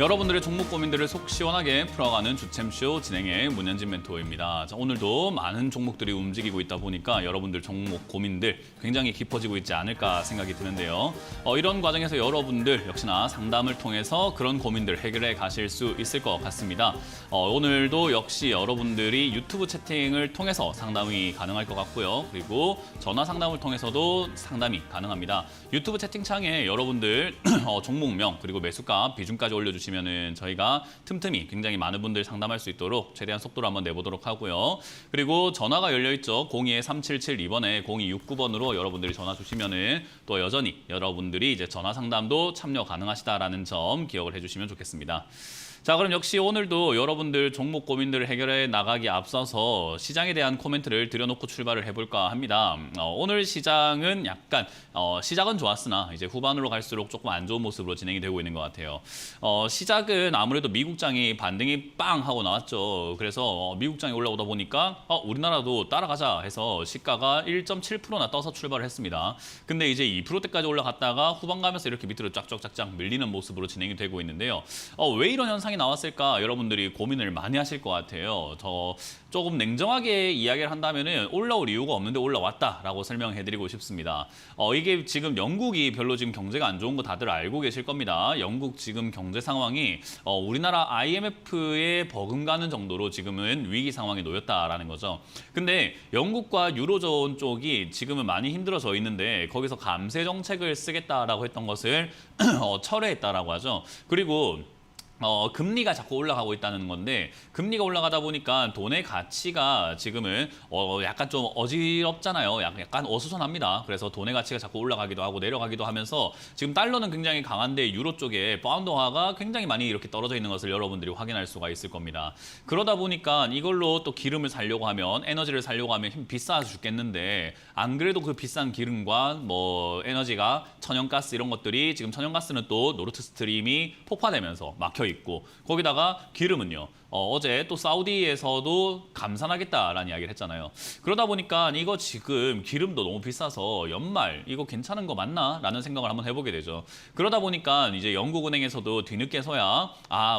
여러분들의 종목 고민들을 속 시원하게 풀어가는 주챔쇼 진행의 문현진 멘토입니다. 자, 오늘도 많은 종목들이 움직이고 있다 보니까 여러분들 종목 고민들 굉장히 깊어지고 있지 않을까 생각이 드는데요. 이런 과정에서 여러분들 역시나 상담을 통해서 그런 고민들 해결해 가실 수 있을 것 같습니다. 오늘도 역시 여러분들이 유튜브 채팅을 통해서 상담이 가능할 것 같고요. 그리고 전화 상담을 통해서도 상담이 가능합니다. 유튜브 채팅창에 여러분들 종목명 그리고 매수가 비중까지 올려주시면 저희가 틈틈이 굉장히 많은 분들 상담할 수 있도록 최대한 속도로 한번 내보도록 하고요. 그리고 전화가 열려있죠. 02-3772번에 0269번으로 여러분들이 전화 주시면 또 여전히 여러분들이 이제 전화 상담도 참여 가능하시다라는 점 기억을 해주시면 좋겠습니다. 자, 그럼 역시 오늘도 여러분들 종목 고민들을 해결해 나가기 앞서서 시장에 대한 코멘트를 드려놓고 출발을 해볼까 합니다. 오늘 시장은 약간 시작은 좋았으나 이제 후반으로 갈수록 조금 안 좋은 모습으로 진행이 되고 있는 것 같아요. 시작은 아무래도 미국장이 반등이 빵 하고 나왔죠. 그래서 미국장이 올라오다 보니까 우리나라도 따라가자 해서 시가가 1.7%나 떠서 출발을 했습니다. 근데 이제 2%대까지 올라갔다가 후반 가면서 이렇게 밑으로 쫙쫙쫙쫙 밀리는 모습으로 진행이 되고 있는데요. 왜 이런 현상이 나왔을까 여러분들이 고민을 많이 하실 것 같아요. 조금 냉정하게 이야기를 한다면은 올라올 이유가 없는데 올라왔다라고 설명해드리고 싶습니다. 이게 지금 영국이 별로 지금 경제가 안 좋은 거 다들 알고 계실 겁니다. 영국 지금 경제 상황이 우리나라 IMF에 버금가는 정도로 지금은 위기 상황에 놓였다라는 거죠. 근데 영국과 유로존 쪽이 지금은 많이 힘들어져 있는데 거기서 감세 정책을 쓰겠다라고 했던 것을 철회했다라고 하죠. 그리고 금리가 자꾸 올라가고 있다는 건데 금리가 올라가다 보니까 돈의 가치가 지금은 약간 좀 어지럽잖아요. 약간 어수선합니다. 그래서 돈의 가치가 자꾸 올라가기도 하고 내려가기도 하면서 지금 달러는 굉장히 강한데 유로 쪽에 파운드화가 굉장히 많이 이렇게 떨어져 있는 것을 여러분들이 확인할 수가 있을 겁니다. 그러다 보니까 이걸로 또 기름을 사려고 하면 에너지를 사려고 하면 비싸 죽겠는데 안 그래도 그 비싼 기름과 뭐 에너지가 천연가스 이런 것들이 지금 천연가스는 또 노르트 스트림이 폭파되면서 막혀 있고 거기다가 기름은요. 어제 또 사우디에서도 감산하겠다라는 이야기를 했잖아요. 그러다 보니까 이거 지금 기름도 너무 비싸서 연말 이거 괜찮은 거 맞나? 라는 생각을 한번 해보게 되죠. 그러다 보니까 이제 영국은행에서도 뒤늦게서야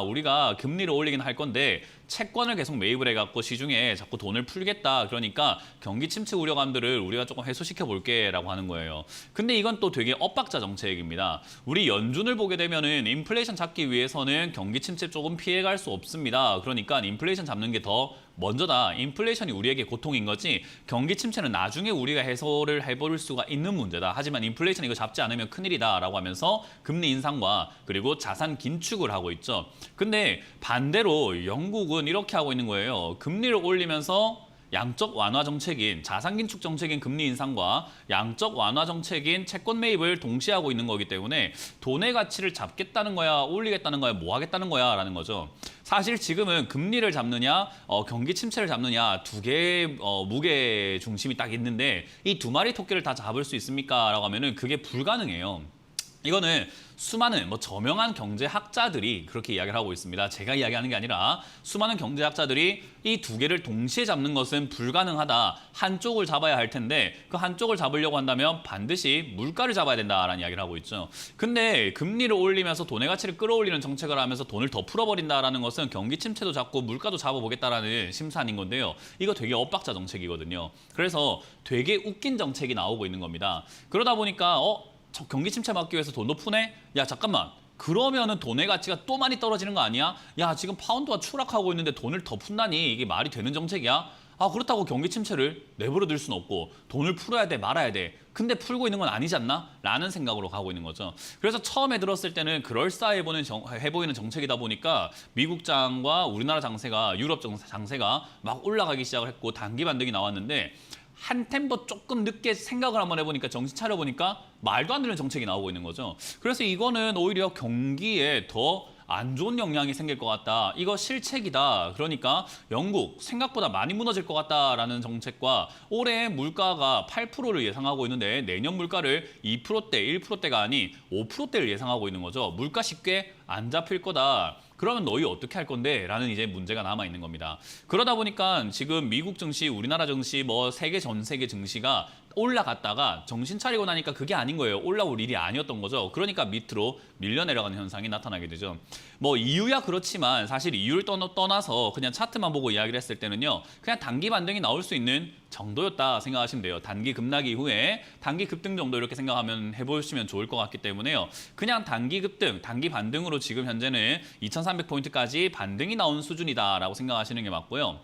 우리가 금리를 올리긴 할 건데 채권을 계속 매입을 해갖고 시중에 자꾸 돈을 풀겠다. 그러니까 경기 침체 우려감들을 우리가 조금 해소시켜 볼게 라고 하는 거예요. 근데 이건 또 되게 엇박자 정책입니다. 우리 연준을 보게 되면은 인플레이션 잡기 위해서는 경기 침체 조금 피해갈 수 없습니다. 그러니까 인플레이션 잡는 게 더 먼저다. 인플레이션이 우리에게 고통인 거지 경기 침체는 나중에 우리가 해소를 해볼 수가 있는 문제다. 하지만 인플레이션 이거 잡지 않으면 큰일이다 라고 하면서 금리 인상과 그리고 자산 긴축을 하고 있죠. 근데 반대로 영국은 이렇게 하고 있는 거예요. 금리를 올리면서 양적 완화 정책인 자산 긴축 정책인 금리 인상과 양적 완화 정책인 채권 매입을 동시에 하고 있는 거기 때문에 돈의 가치를 잡겠다는 거야, 올리겠다는 거야, 뭐 하겠다는 거야 라는 거죠. 사실 지금은 금리를 잡느냐, 경기 침체를 잡느냐 두 개의 무게 중심이 딱 있는데 이 두 마리 토끼를 다 잡을 수 있습니까? 라고 하면은 그게 불가능해요. 이거는 수많은 저명한 경제학자들이 그렇게 이야기를 하고 있습니다. 제가 이야기하는 게 아니라 수많은 경제학자들이 이 두 개를 동시에 잡는 것은 불가능하다. 한쪽을 잡아야 할 텐데 그 한쪽을 잡으려고 한다면 반드시 물가를 잡아야 된다라는 이야기를 하고 있죠. 근데 금리를 올리면서 돈의 가치를 끌어올리는 정책을 하면서 돈을 더 풀어버린다라는 것은 경기 침체도 잡고 물가도 잡아보겠다라는 심산인 건데요. 이거 되게 엇박자 정책이거든요. 그래서 되게 웃긴 정책이 나오고 있는 겁니다. 그러다 보니까 경기 침체 막기 위해서 돈도 푸네? 야 잠깐만. 그러면은 돈의 가치가 또 많이 떨어지는 거 아니야? 야 지금 파운드가 추락하고 있는데 돈을 더 푼다니 이게 말이 되는 정책이야? 그렇다고 경기 침체를 내버려 둘 수는 없고 돈을 풀어야 돼 말아야 돼. 근데 풀고 있는 건 아니지 않나? 라는 생각으로 가고 있는 거죠. 그래서 처음에 들었을 때는 그럴싸해 보이는 정책이다 보니까 미국장과 우리나라 장세가 유럽 장세가 막 올라가기 시작을 했고 단기 반등이 나왔는데 한 템포 조금 늦게 생각을 한번 해보니까 정신 차려보니까 말도 안 되는 정책이 나오고 있는 거죠. 그래서 이거는 오히려 경기에 더 안 좋은 영향이 생길 것 같다. 이거 실책이다. 그러니까 영국 생각보다 많이 무너질 것 같다라는 정책과 올해 물가가 8%를 예상하고 있는데 내년 물가를 2%대, 1%대가 아닌 5%대를 예상하고 있는 거죠. 물가 쉽게 안 잡힐 거다. 그러면 너희 어떻게 할 건데? 라는 이제 문제가 남아 있는 겁니다. 그러다 보니까 지금 미국 증시, 우리나라 증시, 뭐 세계 전 세계 증시가 올라갔다가 정신 차리고 나니까 그게 아닌 거예요. 올라올 일이 아니었던 거죠. 그러니까 밑으로 밀려 내려가는 현상이 나타나게 되죠. 뭐 이유야 그렇지만 사실 이유를 떠나서 그냥 차트만 보고 이야기를 했을 때는요. 그냥 단기 반등이 나올 수 있는 정도였다 생각하시면 돼요. 단기 급락 이후에 단기 급등 정도 이렇게 생각하면 해보시면 좋을 것 같기 때문에요. 그냥 단기 급등, 단기 반등으로 지금 현재는 2300포인트까지 반등이 나온 수준이다라고 생각하시는 게 맞고요.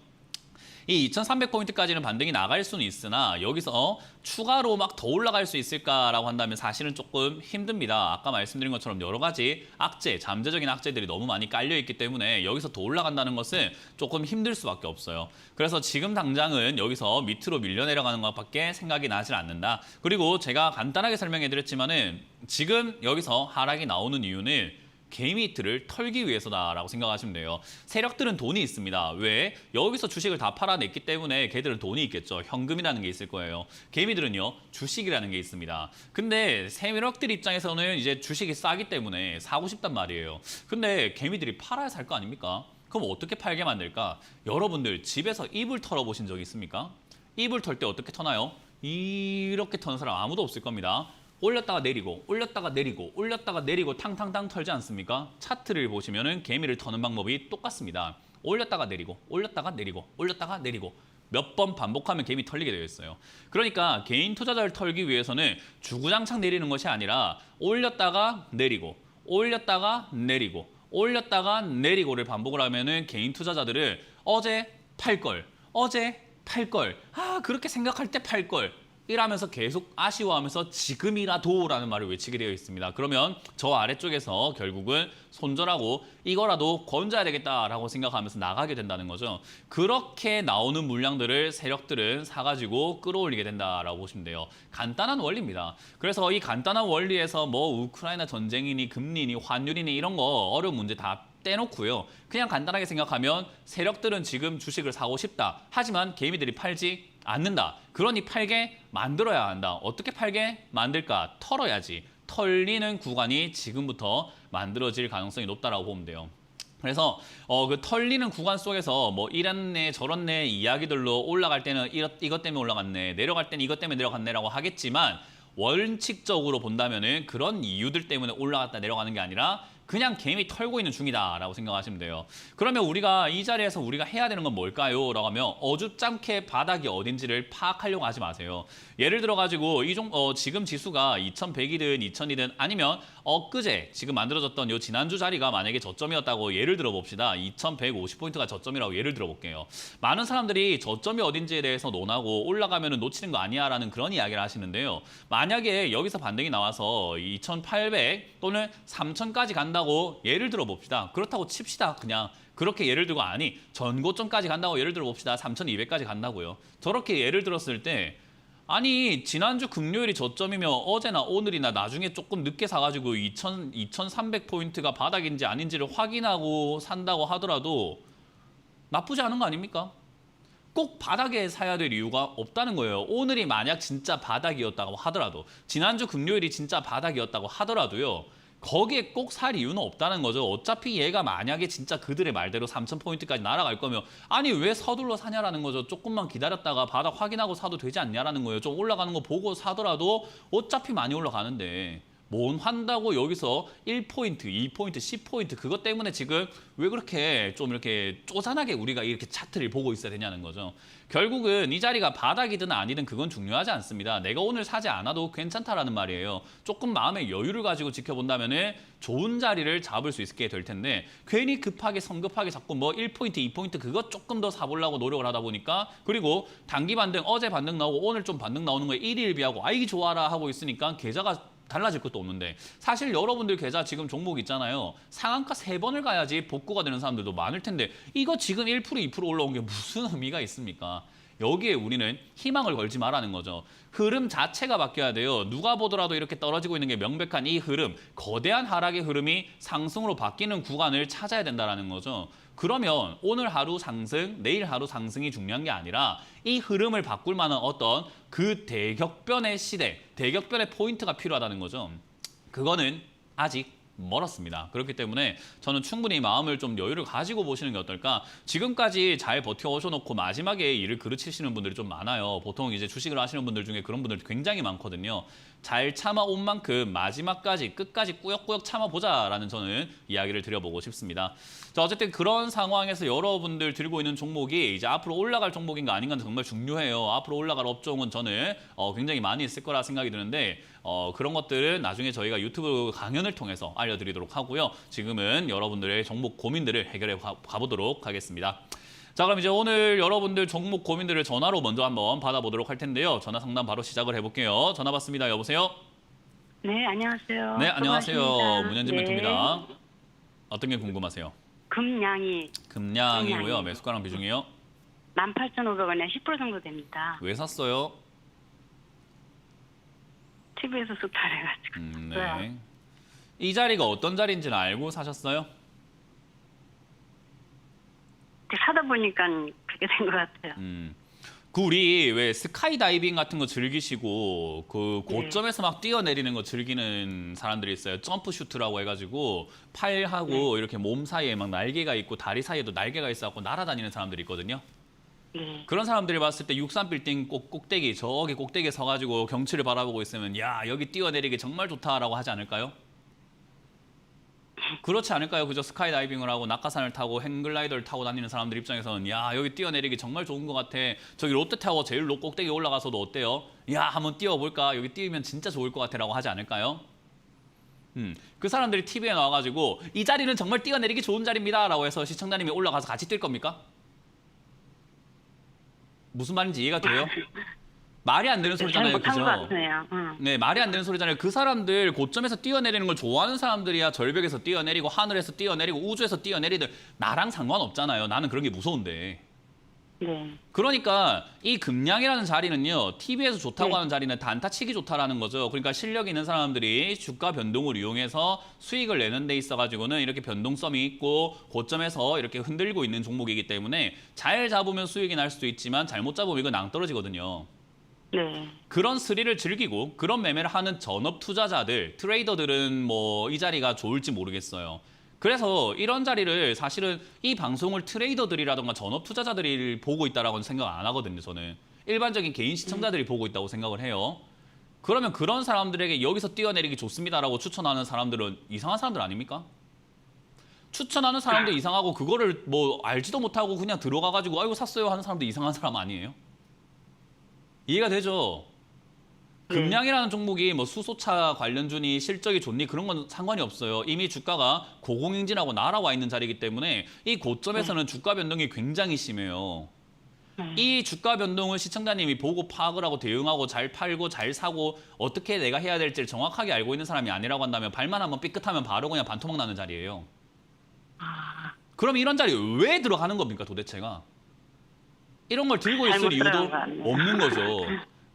이 2300포인트까지는 반등이 나갈 수는 있으나 여기서 추가로 막 더 올라갈 수 있을까라고 한다면 사실은 조금 힘듭니다. 아까 말씀드린 것처럼 여러 가지 악재, 잠재적인 악재들이 너무 많이 깔려있기 때문에 여기서 더 올라간다는 것은 조금 힘들 수밖에 없어요. 그래서 지금 당장은 여기서 밑으로 밀려 내려가는 것밖에 생각이 나질 않는다. 그리고 제가 간단하게 설명해드렸지만은 지금 여기서 하락이 나오는 이유는 개미이트를 털기 위해서다라고 생각하시면 돼요. 세력들은 돈이 있습니다. 왜? 여기서 주식을 다 팔아냈기 때문에 걔들은 돈이 있겠죠. 현금이라는 게 있을 거예요. 개미들은요, 주식이라는 게 있습니다. 근데 세력들 입장에서는 이제 주식이 싸기 때문에 사고 싶단 말이에요. 근데 개미들이 팔아야 살 거 아닙니까? 그럼 어떻게 팔게 만들까? 여러분들 집에서 이불 털어보신 적 있습니까? 이불 털 때 어떻게 터나요? 이렇게 터는 사람 아무도 없을 겁니다. 올렸다가 내리고 올렸다가 내리고 올렸다가 내리고 탕탕탕 털지 않습니까? 차트를 보시면은 개미를 터는 방법이 똑같습니다. 올렸다가 내리고 올렸다가 내리고 올렸다가 내리고 몇 번 반복하면 개미 털리게 되어 있어요. 그러니까 개인 투자자를 털기 위해서는 주구장창 내리는 것이 아니라 올렸다가 내리고 올렸다가 내리고 올렸다가 내리고를 반복을 하면은 개인 투자자들은 어제 팔 걸, 어제 팔 걸, 그렇게 생각할 때 팔 걸 이라면서 계속 아쉬워하면서 지금이라도라는 말을 외치게 되어 있습니다. 그러면 저 아래쪽에서 결국은 손절하고 이거라도 건져야 되겠다라고 생각하면서 나가게 된다는 거죠. 그렇게 나오는 물량들을 세력들은 사가지고 끌어올리게 된다라고 보시면 돼요. 간단한 원리입니다. 그래서 이 간단한 원리에서 뭐 우크라이나 전쟁이니 금리니 환율이니 이런 거 어려운 문제 다 떼놓고요. 그냥 간단하게 생각하면 세력들은 지금 주식을 사고 싶다. 하지만 개미들이 팔지 않는다. 그러니 팔게 만들어야 한다. 어떻게 팔게 만들까? 털어야지. 털리는 구간이 지금부터 만들어질 가능성이 높다라고 보면 돼요. 그래서 그 털리는 구간 속에서 뭐 이랬네 저랬네 이야기들로 올라갈 때는 이것 때문에 올라갔네, 내려갈 때는 이것 때문에 내려갔네라고 하겠지만 원칙적으로 본다면은 그런 이유들 때문에 올라갔다 내려가는 게 아니라 그냥 개미 털고 있는 중이다라고 생각하시면 돼요. 그러면 우리가 이 자리에서 우리가 해야 되는 건 뭘까요? 라고 하면 어줍잖게 바닥이 어딘지를 파악하려고 하지 마세요. 예를 들어가지고 지금 지수가 2100이든 2000이든 아니면 엊그제 지금 만들어졌던 요 지난주 자리가 만약에 저점이었다고 예를 들어 봅시다. 2150포인트가 저점이라고 예를 들어 볼게요. 많은 사람들이 저점이 어딘지에 대해서 논하고 올라가면 놓치는 거 아니야 라는 그런 이야기를 하시는데요. 만약에 여기서 반등이 나와서 2800 또는 3000까지 간다고 예를 들어 봅시다. 그렇다고 칩시다. 그냥 그렇게 예를 들고 아니 전고점까지 간다고 예를 들어 봅시다. 3200까지 간다고요. 저렇게 예를 들었을 때 아니 지난주 금요일이 저점이면 어제나 오늘이나 나중에 조금 늦게 사가지고 2300포인트가 바닥인지 아닌지를 확인하고 산다고 하더라도 나쁘지 않은 거 아닙니까? 꼭 바닥에 사야 될 이유가 없다는 거예요. 오늘이 만약 진짜 바닥이었다고 하더라도 지난주 금요일이 진짜 바닥이었다고 하더라도요. 거기에 꼭 살 이유는 없다는 거죠. 어차피 얘가 만약에 진짜 그들의 말대로 3000포인트까지 날아갈 거면 아니 왜 서둘러 사냐라는 거죠. 조금만 기다렸다가 바닥 확인하고 사도 되지 않냐라는 거예요. 좀 올라가는 거 보고 사더라도 어차피 많이 올라가는데 뭔 한다고 여기서 1포인트, 2포인트, 10포인트 그것 때문에 지금 왜 그렇게 좀 이렇게 쪼잔하게 우리가 이렇게 차트를 보고 있어야 되냐는 거죠. 결국은 이 자리가 바닥이든 아니든 그건 중요하지 않습니다. 내가 오늘 사지 않아도 괜찮다라는 말이에요. 조금 마음의 여유를 가지고 지켜본다면 좋은 자리를 잡을 수 있게 될 텐데 괜히 급하게 성급하게 자꾸 뭐 1포인트, 2포인트 그것 조금 더 사보려고 노력을 하다 보니까 그리고 단기 반등, 어제 반등 나오고 오늘 좀 반등 나오는 거에 일희일비하고 아이 좋아라 하고 있으니까 계좌가 달라질 것도 없는데 사실 여러분들 계좌 지금 종목 있잖아요. 상한가 3번을 가야지 복구가 되는 사람들도 많을 텐데 이거 지금 1%, 2% 올라온 게 무슨 의미가 있습니까? 여기에 우리는 희망을 걸지 말라는 거죠. 흐름 자체가 바뀌어야 돼요. 누가 보더라도 이렇게 떨어지고 있는 게 명백한 이 흐름, 거대한 하락의 흐름이 상승으로 바뀌는 구간을 찾아야 된다는 거죠. 그러면 오늘 하루 상승, 내일 하루 상승이 중요한 게 아니라 이 흐름을 바꿀 만한 어떤 그 대격변의 시대, 대격변의 포인트가 필요하다는 거죠. 그거는 아직 멀었습니다. 그렇기 때문에 저는 충분히 마음을 좀 여유를 가지고 보시는 게 어떨까. 지금까지 잘 버텨오셔놓고 마지막에 일을 그르치시는 분들이 좀 많아요. 보통 이제 주식을 하시는 분들 중에 그런 분들 굉장히 많거든요. 잘 참아온 만큼 마지막까지 끝까지 꾸역꾸역 참아보자라는 저는 이야기를 드려보고 싶습니다. 자, 어쨌든 그런 상황에서 여러분들 들고 있는 종목이 이제 앞으로 올라갈 종목인가 아닌가는 정말 중요해요. 앞으로 올라갈 업종은 저는 굉장히 많이 있을 거라 생각이 드는데 그런 것들은 나중에 저희가 유튜브 강연을 통해서 알려드리도록 하고요. 지금은 여러분들의 종목 고민들을 해결해 가보도록 하겠습니다. 자, 그럼 이제 오늘 여러분들 종목 고민들을 전화로 먼저 한번 받아보도록 할 텐데요. 전화 상담 바로 시작을 해볼게요. 전화 받습니다. 여보세요? 네, 안녕하세요. 네, 안녕하세요. 수고하십니다. 문현진 멘토입니다. 어떤 게 궁금하세요? 금양이 금양이고요. 금양이요. 매수가랑 비중이요? 18,500원에 10% 정도 됩니다. 왜 샀어요? TV에서 수탈해가지고. 네. 이 자리가 어떤 자리인지는 알고 사셨어요? 사다 보니까 그렇게 된 것 같아요. 그 우리 왜 스카이 다이빙 같은 거 즐기시고 그 고점에서 막 뛰어내리는 거 즐기는 사람들이 있어요. 점프 슈트라고 해가지고 팔하고 이렇게 몸 사이에 막 날개가 있고 다리 사이에도 날개가 있어갖고 날아다니는 사람들이 있거든요. 네. 그런 사람들이 봤을 때 63빌딩 꼭대기 저기 꼭대기에 서가지고 경치를 바라보고 있으면 야 여기 뛰어내리기 정말 좋다라고 하지 않을까요? 그렇지 않을까요? 그저 스카이다이빙을 하고 낙하산을 타고 행글라이더를 타고 다니는 사람들 입장에서는 야 여기 뛰어내리기 정말 좋은 것 같아. 저기 롯데타워 제일 꼭대기 올라가서도 어때요? 야 한번 뛰어볼까? 여기 뛰면 진짜 좋을 것 같아 라고 하지 않을까요? 그 사람들이 TV에 나와가지고 이 자리는 정말 뛰어내리기 좋은 자리입니다 라고 해서 시청자님이 올라가서 같이 뛸 겁니까? 무슨 말인지 이해가 돼요? 말이 안 되는 소리잖아요. 잘못한 그죠? 것 같아요. 네, 말이 안 되는 소리잖아요. 그 사람들 고점에서 뛰어내리는 걸 좋아하는 사람들이야 절벽에서 뛰어내리고 하늘에서 뛰어내리고 우주에서 뛰어내리든 나랑 상관없잖아요. 나는 그런 게 무서운데. 네. 그러니까 이 금양이라는 자리는요. TV에서 좋다고 네. 하는 자리는 단타 치기 좋다라는 거죠. 그러니까 실력 있는 사람들이 주가 변동을 이용해서 수익을 내는 데 있어가지고는 이렇게 변동성이 있고 고점에서 이렇게 흔들고 있는 종목이기 때문에 잘 잡으면 수익이 날 수도 있지만 잘못 잡으면 이거 낭떨어지거든요. 네. 그런 스릴을 즐기고 그런 매매를 하는 전업 투자자들, 트레이더들은 뭐 이 자리가 좋을지 모르겠어요. 그래서 이런 자리를 사실은 이 방송을 트레이더들이라던가 전업 투자자들이 보고 있다라고는 생각 안 하거든요, 저는. 일반적인 개인 시청자들이 보고 있다고 생각을 해요. 그러면 그런 사람들에게 여기서 뛰어내리기 좋습니다라고 추천하는 사람들은 이상한 사람들 아닙니까? 추천하는 사람도 이상하고 그거를 뭐 알지도 못하고 그냥 들어가가지고 아이고 샀어요 하는 사람도 이상한 사람 아니에요? 이해가 되죠? 금양이라는 종목이 뭐 수소차 관련주니 실적이 좋니 그런 건 상관이 없어요. 이미 주가가 고공행진하고 날아와 있는 자리이기 때문에 이 고점에서는 주가 변동이 굉장히 심해요. 이 주가 변동을 시청자님이 보고 파악을 하고 대응하고 잘 팔고 잘 사고 어떻게 내가 해야 될지를 정확하게 알고 있는 사람이 아니라고 한다면 발만 한번 삐끗하면 바로 그냥 반토막 나는 자리예요. 그럼 이런 자리에 왜 들어가는 겁니까 도대체가? 이런 걸 들고 있을 이유도 없는 거죠.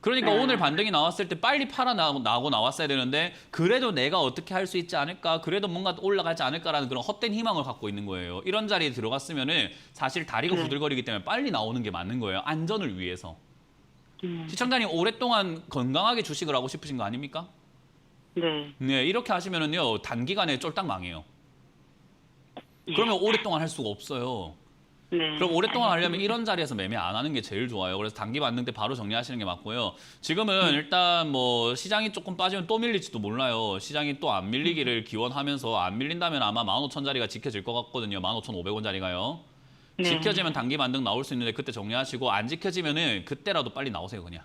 그러니까 오늘 반등이 나왔을 때 빨리 나고 나왔어야 되는데 그래도 내가 어떻게 할 수 있지 않을까? 그래도 뭔가 올라가지 않을까라는 그런 헛된 희망을 갖고 있는 거예요. 이런 자리에 들어갔으면은 사실 다리가 후들거리기 때문에 빨리 나오는 게 맞는 거예요. 안전을 위해서. 시청자님 오랫동안 건강하게 주식을 하고 싶으신 거 아닙니까? 네. 네, 이렇게 하시면은요 단기간에 쫄딱 망해요. 그러면 오랫동안 할 수가 없어요. 네. 그럼 오랫동안 하려면 이런 자리에서 매매 안 하는 게 제일 좋아요. 그래서 단기 반등 때 바로 정리하시는 게 맞고요. 지금은 일단 뭐 시장이 조금 빠지면 또 밀릴지도 몰라요. 시장이 또 안 밀리기를 기원하면서 안 밀린다면 아마 15,000자리가 지켜질 것 같거든요. 15,500원짜리가요. 네. 지켜지면 단기 반등 나올 수 있는데 그때 정리하시고 안 지켜지면은 그때라도 빨리 나오세요 그냥.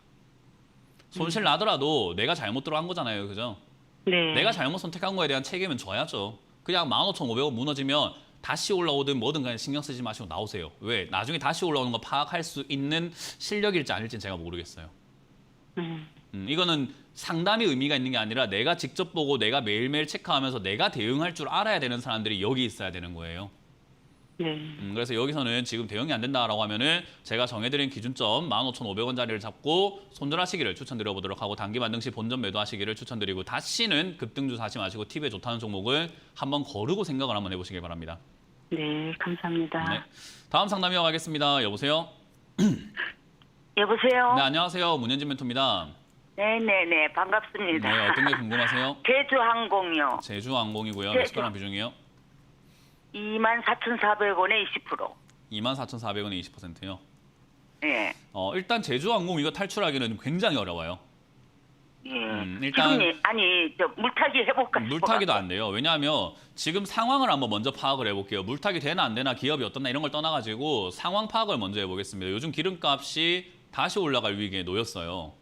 손실 나더라도 내가 잘못 들어간 거잖아요. 그죠? 네. 내가 잘못 선택한 거에 대한 책임은 져야죠. 그냥 15,500원 무너지면 다시 올라오든 뭐든 간에 신경 쓰지 마시고 나오세요. 왜? 나중에 다시 올라오는 거 파악할 수 있는 실력일지 아닐지는 제가 모르겠어요. 이거는 상담이 의미가 있는 게 아니라 내가 직접 보고 내가 매일매일 체크하면서 내가 대응할 줄 알아야 되는 사람들이 여기 있어야 되는 거예요. 네. 그래서 여기서는 지금 대응이 안 된다라고 하면은 제가 정해드린 기준점 15,500원짜리를 잡고 손절하시기를 추천드려보도록 하고 단기 반등 시 본전 매도하시기를 추천드리고 다시는 급등주 사지 마시고 TV에 좋다는 종목을 한번 거르고 생각을 한번 해보시길 바랍니다. 네, 감사합니다. 네. 다음 상담 이어가겠습니다. 여보세요? 여보세요? 네, 안녕하세요. 문현진 멘토입니다. 네네네, 반갑습니다. 네, 어떤 게 궁금하세요? 제주항공요. 제주항공이고요. 네, 매수가랑 비중이요? 24,400원에 20%. 24,400원에 20%요. 예. 일단 제주항공 이거 탈출하기는 굉장히 어려워요. 예. 일단 지금 저 물타기 해볼까 싶어. 물타기도 안 돼요. 왜냐하면 지금 상황을 한번 먼저 파악을 해볼게요. 물타기 되나 안 되나, 기업이 어떻나 이런 걸 떠나가지고 상황 파악을 먼저 해보겠습니다. 요즘 기름값이 다시 올라갈 위기에 놓였어요.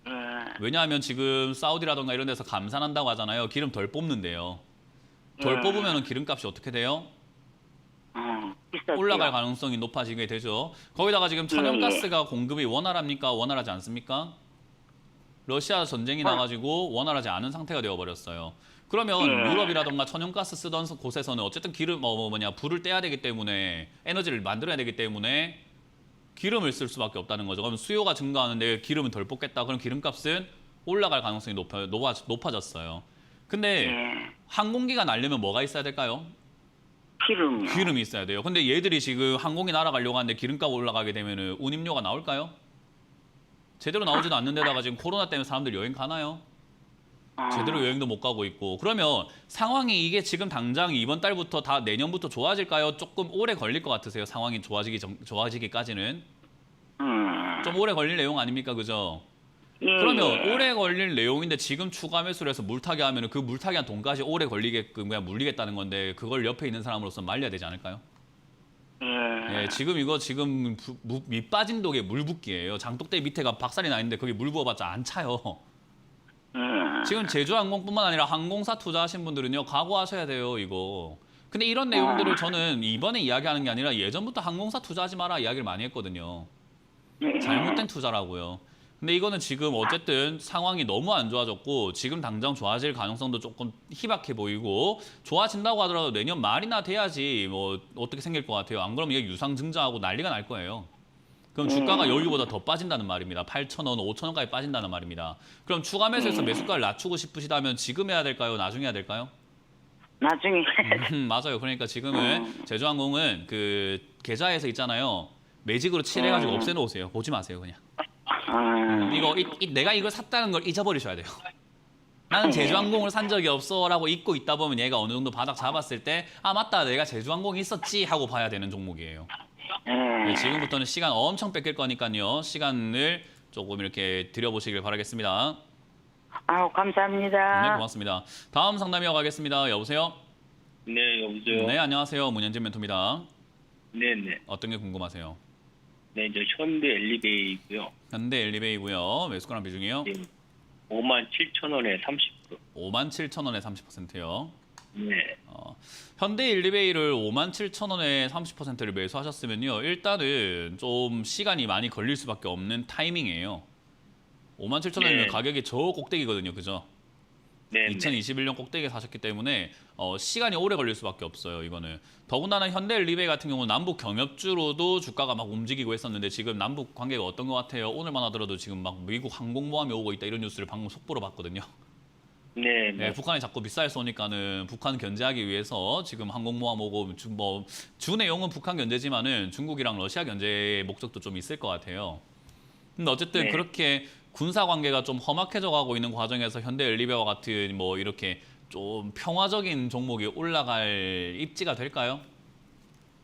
예. 왜냐하면 지금 사우디라던가 이런 데서 감산한다고 하잖아요. 기름 덜 뽑는데요. 덜 뽑으면 기름값이 어떻게 돼요? 비싸지요. 올라갈 가능성이 높아지게 되죠. 거기다가 지금 천연가스가 공급이 원활합니까? 원활하지 않습니까? 러시아 전쟁이 나가지고 원활하지 않은 상태가 되어버렸어요. 그러면 유럽이라던가 천연가스 쓰던 곳에서는 어쨌든 기름 불을 떼야 되기 때문에 에너지를 만들어야 되기 때문에 기름을 쓸 수밖에 없다는 거죠. 그럼 수요가 증가하는데 기름은 덜 뽑겠다. 그럼 기름값은 올라갈 가능성이 높아졌어요. 근데 항공기가 날려면 뭐가 있어야 될까요? 기름이요. 기름이 있어야 돼요. 근데 얘들이 지금 항공이 날아가려고 하는데 기름값 올라가게 되면 운임료가 나올까요? 제대로 나오지도 않는 데다가 지금 코로나 때문에 사람들 여행 가나요? 제대로 여행도 못 가고 있고. 그러면 상황이 이게 지금 당장 이번 달부터 다 내년부터 좋아질까요? 조금 오래 걸릴 것 같으세요? 상황이 좋아지기까지는. 좀 오래 걸릴 내용 아닙니까? 그죠? 그러면 오래 걸릴 내용인데 지금 추가 매수를 해서 물타기 하면 그 물타기한 돈까지 오래 걸리게끔 그냥 물리겠다는 건데 그걸 옆에 있는 사람으로서 말려야 되지 않을까요? 예, 지금 이거 밑 빠진 독에 물 붓기예요. 장독대 밑에가 박살이 나 있는데 거기 물 부어봤자 안 차요. 지금 제주항공뿐만 아니라 항공사 투자하신 분들은요, 각오하셔야 돼요, 이거. 근데 이런 내용들을 저는 이번에 이야기하는 게 아니라 예전부터 항공사 투자하지 마라 이야기를 많이 했거든요. 잘못된 투자라고요. 근데 이거는 지금 어쨌든 상황이 너무 안 좋아졌고 지금 당장 좋아질 가능성도 조금 희박해 보이고 좋아진다고 하더라도 내년 말이나 돼야지 뭐 어떻게 생길 것 같아요. 안 그러면 이게 유상증자하고 난리가 날 거예요. 그럼 주가가 여기보다 더 빠진다는 말입니다. 8,000원, 5,000원까지 빠진다는 말입니다. 그럼 추가 매수해서 매수가를 낮추고 싶으시다면 지금 해야 될까요? 나중에 해야 될까요? 나중에. 맞아요. 그러니까 지금은 제주항공은 그 계좌에서 있잖아요. 매직으로 칠해가지고 없애놓으세요. 보지 마세요, 그냥. 내가 이걸 샀다는 걸 잊어버리셔야 돼요. 나는 제주항공을 산 적이 없어라고 잊고 있다 보면 얘가 어느 정도 바닥 잡았을 때 아 맞다 내가 제주항공이 있었지 하고 봐야 되는 종목이에요. 네, 지금부터는 시간 엄청 뺏길 거니까요. 시간을 조금 이렇게 드려보시길 바라겠습니다. 감사합니다. 네, 고맙습니다. 다음 상담 이어가겠습니다. 여보세요? 네, 여보세요. 네, 안녕하세요. 문현진 멘토입니다. 네네. 어떤 게 궁금하세요? 네, 저 현대 엘리베이고요. 현대 엘리베이고요. 매수가랑 비중이요? 네. 57,000원에 30%. 57,000원에 30%요. 네. 현대 엘리베이를 57,000원에 30%를 매수하셨으면요. 일단은 좀 시간이 많이 걸릴 수밖에 없는 타이밍이에요. 57,000원이면 네. 가격이 저 꼭대기거든요. 그죠? 네. 2021년 꼭대기에 사셨기 때문에 시간이 오래 걸릴 수밖에 없어요. 이거는. 더군다나 현대 엘리베이 같은 경우는 남북 경협주로도 주가가 막 움직이고 했었는데 지금 남북 관계가 어떤 것 같아요? 오늘만 하더라도 지금 막 미국 항공모함이 오고 있다 이런 뉴스를 방금 속보로 봤거든요. 네. 네, 북한이 자꾸 미사일 쏘니까는 북한 견제하기 위해서 지금 항공모함 오고 주 내용은 북한 견제지만은 중국이랑 러시아 견제의 목적도 좀 있을 것 같아요. 근데 어쨌든 네. 그렇게 군사 관계가 좀 험악해져 가고 있는 과정에서 현대 엘리베이와 같은 뭐 이렇게 좀 평화적인 종목이 올라갈 입지가 될까요?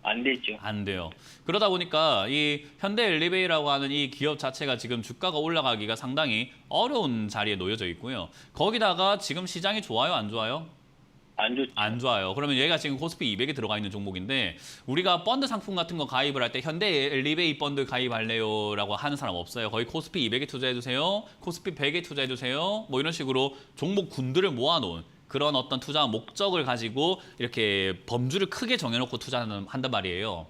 안 되죠. 안 돼요. 그러다 보니까 이 현대 엘리베이라고 하는 이 기업 자체가 지금 주가가 올라가기가 상당히 어려운 자리에 놓여져 있고요. 거기다가 지금 시장이 좋아요, 안 좋아요? 안 좋죠. 안 좋아요. 그러면 얘가 지금 코스피 200에 들어가 있는 종목인데 우리가 펀드 상품 같은 거 가입을 할 때 현대 엘리베이 펀드 가입할래요라고 하는 사람 없어요. 거의 코스피 200에 투자해주세요. 코스피 100에 투자해주세요. 뭐 이런 식으로 종목 군들을 모아놓은 그런 어떤 투자 목적을 가지고 이렇게 범주를 크게 정해놓고 투자한단 말이에요.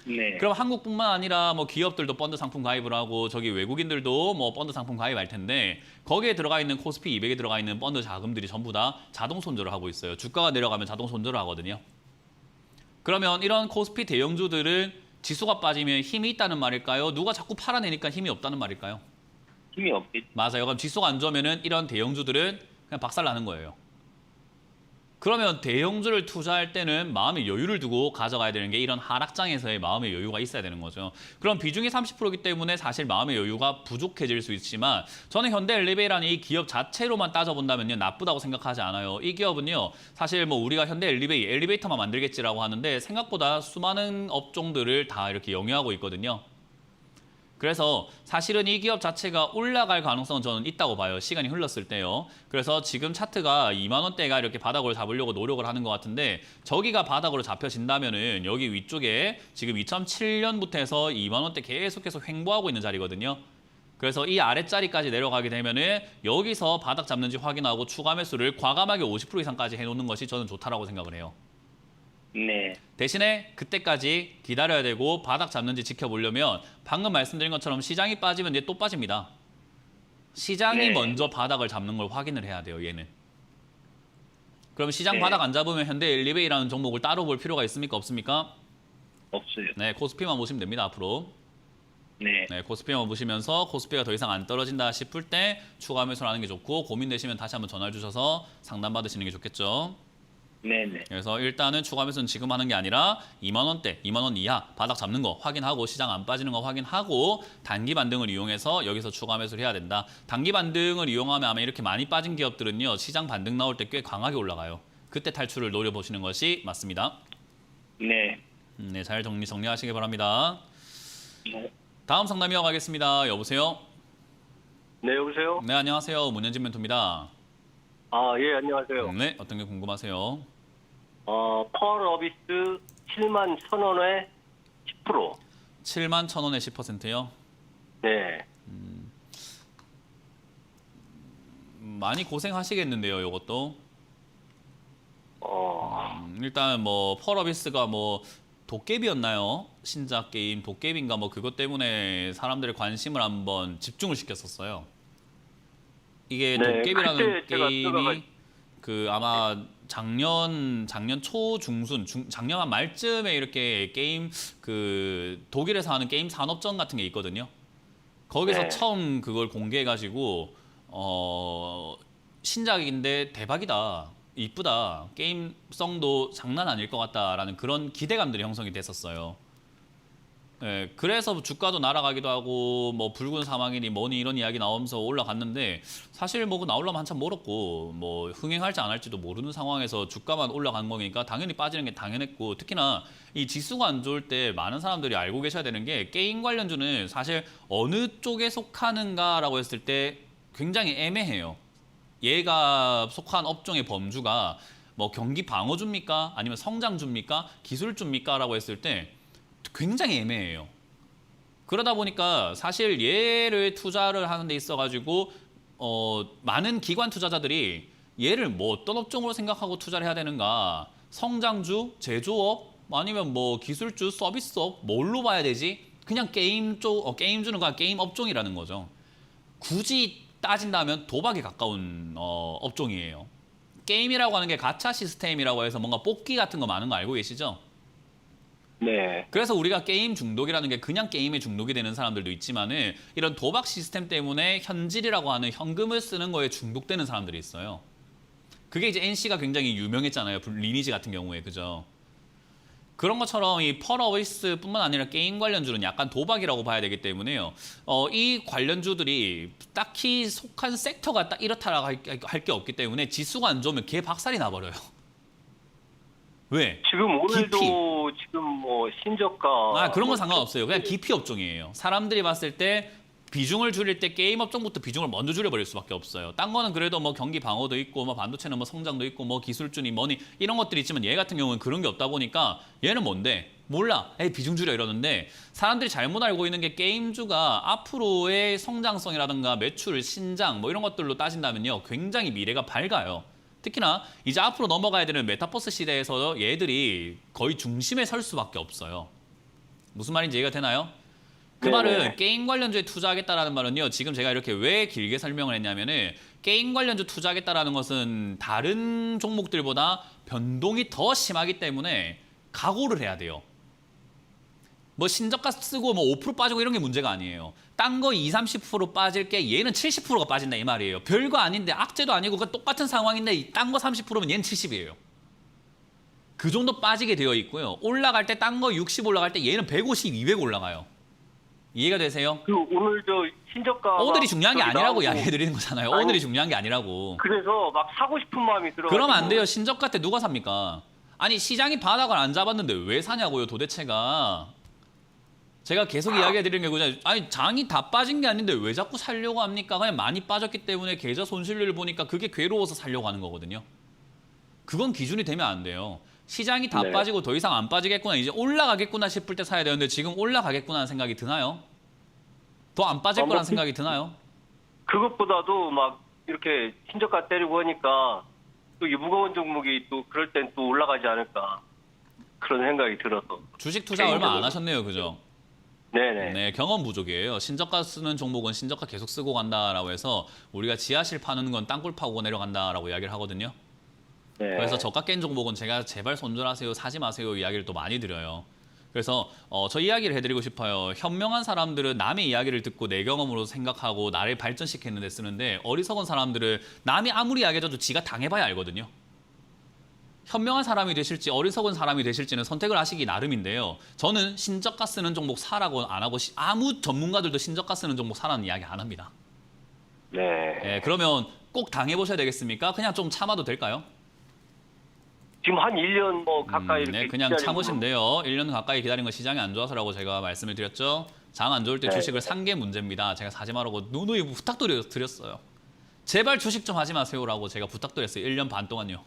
네. 그럼 한국뿐만 아니라 뭐 기업들도 펀드 상품 가입을 하고 저기 외국인들도 뭐 펀드 상품 가입할 텐데 거기에 들어가 있는 코스피 200에 들어가 있는 펀드 자금들이 전부 다 자동 손절을 하고 있어요. 주가가 내려가면 자동 손절을 하거든요. 그러면 이런 코스피 대형주들은 지수가 빠지면 힘이 있다는 말일까요? 누가 자꾸 팔아내니까 힘이 없다는 말일까요? 힘이 없겠죠. 맞아요. 그럼 지수가 안 좋으면은 이런 대형주들은 그냥 박살나는 거예요. 그러면 대형주를 투자할 때는 마음의 여유를 두고 가져가야 되는 게 이런 하락장에서의 마음의 여유가 있어야 되는 거죠. 그럼 비중이 30%이기 때문에 사실 마음의 여유가 부족해질 수 있지만 저는 현대엘리베이라는 이 기업 자체로만 따져본다면요 나쁘다고 생각하지 않아요. 이 기업은요 사실 뭐 우리가 현대엘리베이, 엘리베이터만 만들겠지라고 하는데 생각보다 수많은 업종들을 다 이렇게 영위하고 있거든요. 그래서 사실은 이 기업 자체가 올라갈 가능성은 저는 있다고 봐요. 시간이 흘렀을 때요. 그래서 지금 차트가 2만 원대가 이렇게 바닥을 잡으려고 노력을 하는 것 같은데 저기가 바닥으로 잡혀진다면은 여기 위쪽에 지금 2007년부터 해서 2만 원대 계속해서 횡보하고 있는 자리거든요. 그래서 이 아랫자리까지 내려가게 되면은 여기서 바닥 잡는지 확인하고 추가 매수를 과감하게 50% 이상까지 해놓는 것이 저는 좋다라고 생각을 해요. 네. 대신에 그때까지 기다려야 되고 바닥 잡는지 지켜보려면 방금 말씀드린 것처럼 시장이 빠지면 이제 또 빠집니다. 시장이 네. 먼저 바닥을 잡는 걸 확인을 해야 돼요. 얘는. 그럼 시장 네. 바닥 안 잡으면 현대엘리베이라는 종목을 따로 볼 필요가 있습니까? 없습니까? 없어요. 네, 코스피만 보시면 됩니다. 앞으로. 네. 네, 코스피만 보시면서 코스피가 더 이상 안 떨어진다 싶을 때 추가 매수를 하는 게 좋고 고민되시면 다시 한번 전화 주셔서 상담 받으시는 게 좋겠죠. 네네. 그래서 일단은 추가 매수는 지금 하는 게 아니라 2만 원대, 2만 원 이하 바닥 잡는 거 확인하고 시장 안 빠지는 거 확인하고 단기 반등을 이용해서 여기서 추가 매수를 해야 된다. 단기 반등을 이용하면 아마 이렇게 많이 빠진 기업들은요. 시장 반등 나올 때 꽤 강하게 올라가요. 그때 탈출을 노려보시는 것이 맞습니다. 네. 네, 잘 정리하시기 바랍니다. 네. 다음 상담 이어가겠습니다. 여보세요? 네, 여보세요? 네, 안녕하세요. 문현진 멘토입니다. 아, 예, 안녕하세요. 네, 어떤 게 궁금하세요? 펄 어비스 7만 1,000원에 10%. 7만 1,000원에 10%요? 네. 많이 고생하시겠는데요, 이것도. 일단 뭐 펄어비스가 뭐 도깨비였나요? 신작 게임 도깨비인가 뭐 그것 때문에 사람들의 관심을 한번 집중을 시켰었어요. 이게 네, 도깨비라는 그때 제가 게임이 그 아마 작년 초 중순 작년 한 말쯤에 이렇게 게임 그 독일에서 하는 게임 산업전 같은 게 있거든요. 거기서 네. 처음 그걸 공개해가지고 신작인데 대박이다. 이쁘다. 게임성도 장난 아닐 것 같다라는 그런 기대감들이 형성이 됐었어요. 예, 그래서 주가도 날아가기도 하고 뭐 붉은 사망이니 뭐니 이런 이야기 나오면서 올라갔는데 사실 뭐 나오려면 한참 멀었고 뭐 흥행할지 안 할지도 모르는 상황에서 주가만 올라간 거니까 당연히 빠지는 게 당연했고 특히나 이 지수가 안 좋을 때 많은 사람들이 알고 계셔야 되는 게 게임 관련주는 사실 어느 쪽에 속하는가라고 했을 때 굉장히 애매해요. 얘가 속한 업종의 범주가 뭐 경기 방어주입니까? 아니면 성장주입니까? 기술주입니까? 라고 했을 때 굉장히 애매해요. 그러다 보니까 사실 얘를 투자를 하는 데 있어가지고 많은 기관 투자자들이 얘를 뭐 어떤 업종으로 생각하고 투자를 해야 되는가? 성장주, 제조업, 아니면 뭐 기술주, 서비스업 뭘로 봐야 되지? 그냥 게임 쪽, 게임주는 그냥 게임 업종이라는 거죠. 굳이 따진다면 도박에 가까운 업종이에요. 게임이라고 하는 게 가챠 시스템이라고 해서 뭔가 뽑기 같은 거 많은 거 알고 계시죠? 네. 그래서 우리가 게임 중독이라는 게 그냥 게임에 중독이 되는 사람들도 있지만은 이런 도박 시스템 때문에 현질이라고 하는 현금을 쓰는 거에 중독되는 사람들이 있어요. 그게 이제 NC가 굉장히 유명했잖아요. 리니지 같은 경우에 그죠? 그런 것처럼 이 펄어비스뿐만 아니라 게임 관련주는 약간 도박이라고 봐야 되기 때문에요. 이 관련주들이 딱히 속한 섹터가 딱 이렇다라고 할 게 없기 때문에 지수가 안 좋으면 개 박살이 나버려요. 왜? 지금 오늘도 지금 뭐 신저가. 그런 건 상관없어요. 그냥 기피 업종이에요. 사람들이 봤을 때 비중을 줄일 때 게임 업종부터 비중을 먼저 줄여버릴 수밖에 없어요. 딴 거는 그래도 뭐 경기 방어도 있고 뭐 반도체는 뭐 성장도 있고 뭐 기술주니 뭐니 이런 것들이 있지만 얘 같은 경우는 그런 게 없다 보니까 얘는 뭔데? 몰라. 에이 비중 줄여 이러는데 사람들이 잘못 알고 있는 게 게임주가 앞으로의 성장성이라든가 매출, 신장 뭐 이런 것들로 따진다면요. 굉장히 미래가 밝아요. 특히나 이제 앞으로 넘어가야 되는 메타버스 시대에서 얘들이 거의 중심에 설 수밖에 없어요. 무슨 말인지 이해가 되나요? 그 네네. 말은 게임 관련주에 투자하겠다라는 말은요. 지금 제가 이렇게 왜 길게 설명을 했냐면은 게임 관련주 투자하겠다라는 것은 다른 종목들보다 변동이 더 심하기 때문에 각오를 해야 돼요. 뭐 신저가 쓰고 뭐 5% 빠지고 이런 게 문제가 아니에요. 딴 거 20, 30% 빠질 게 얘는 70%가 빠진다 이 말이에요. 별거 아닌데 악재도 아니고 똑같은 상황인데 딴 거 30%면 얘는 70이에요. 그 정도 빠지게 되어 있고요. 올라갈 때 딴 거 60 올라갈 때 얘는 150, 200 올라가요. 이해가 되세요? 그 오늘 저 신저가 오늘이 중요한 게 아니라고 나오고 이야기해 드리는 거잖아요. 아니, 오늘이 중요한 게 아니라고. 그래서 막 사고 싶은 마음이 들어. 그러면 안 돼요. 신저가 때 누가 삽니까? 아니 시장이 바닥을 안 잡았는데 왜 사냐고요 도대체가. 제가 계속 이야기해 드리는 게 그냥 아니 장이 다 빠진 게 아닌데 왜 자꾸 살려고 합니까? 그냥 많이 빠졌기 때문에 계좌 손실률을 보니까 그게 괴로워서 살려고 하는 거거든요. 그건 기준이 되면 안 돼요. 시장이 다 네. 빠지고 더 이상 안 빠지겠구나 이제 올라가겠구나 싶을 때 사야 되는데 지금 올라가겠구나 하는 생각이 드나요? 더 안 빠질 거라는 생각이 드나요? 그것보다도 막 이렇게 신저가 때리고 하니까 또 이 무거운 종목이 또 그럴 땐 또 올라가지 않을까 그런 생각이 들어서. 주식 투자 얼마 안 하셨네요. 그죠? 네네. 네, 경험 부족이에요. 신저가 쓰는 종목은 신저가 계속 쓰고 간다라고 해서 우리가 지하실 파는 건 땅굴 파고 내려간다라고 이야기를 하거든요. 네. 그래서 저가 깬 종목은 제가 제발 손절하세요, 사지 마세요 이야기를 또 많이 드려요. 그래서 저 이야기를 해드리고 싶어요. 현명한 사람들은 남의 이야기를 듣고 내 경험으로 생각하고 나를 발전시키는 데 쓰는데 어리석은 사람들은 남이 아무리 이야기해줘도 지가 당해봐야 알거든요. 현명한 사람이 되실지 어리석은 사람이 되실지는 선택을 하시기 나름인데요. 저는 신저가 쓰는 종목 사라고 안 하고 아무 전문가들도 신저가 쓰는 종목 사라는 이야기 안 합니다. 네. 그러면 꼭 당해보셔야 되겠습니까? 그냥 좀 참아도 될까요? 지금 한 1년 뭐 가까이 이렇게 네, 그냥 기다리고 참으시면 돼요. 1년 가까이 기다린 건 시장이 안 좋아서라고 제가 말씀을 드렸죠. 장 안 좋을 때 네. 주식을 산 게 문제입니다. 제가 사지 말라고 누누이 부탁드렸어요. 제발 주식 좀 하지 마세요라고 제가 부탁드렸어요. 1년 반 동안요.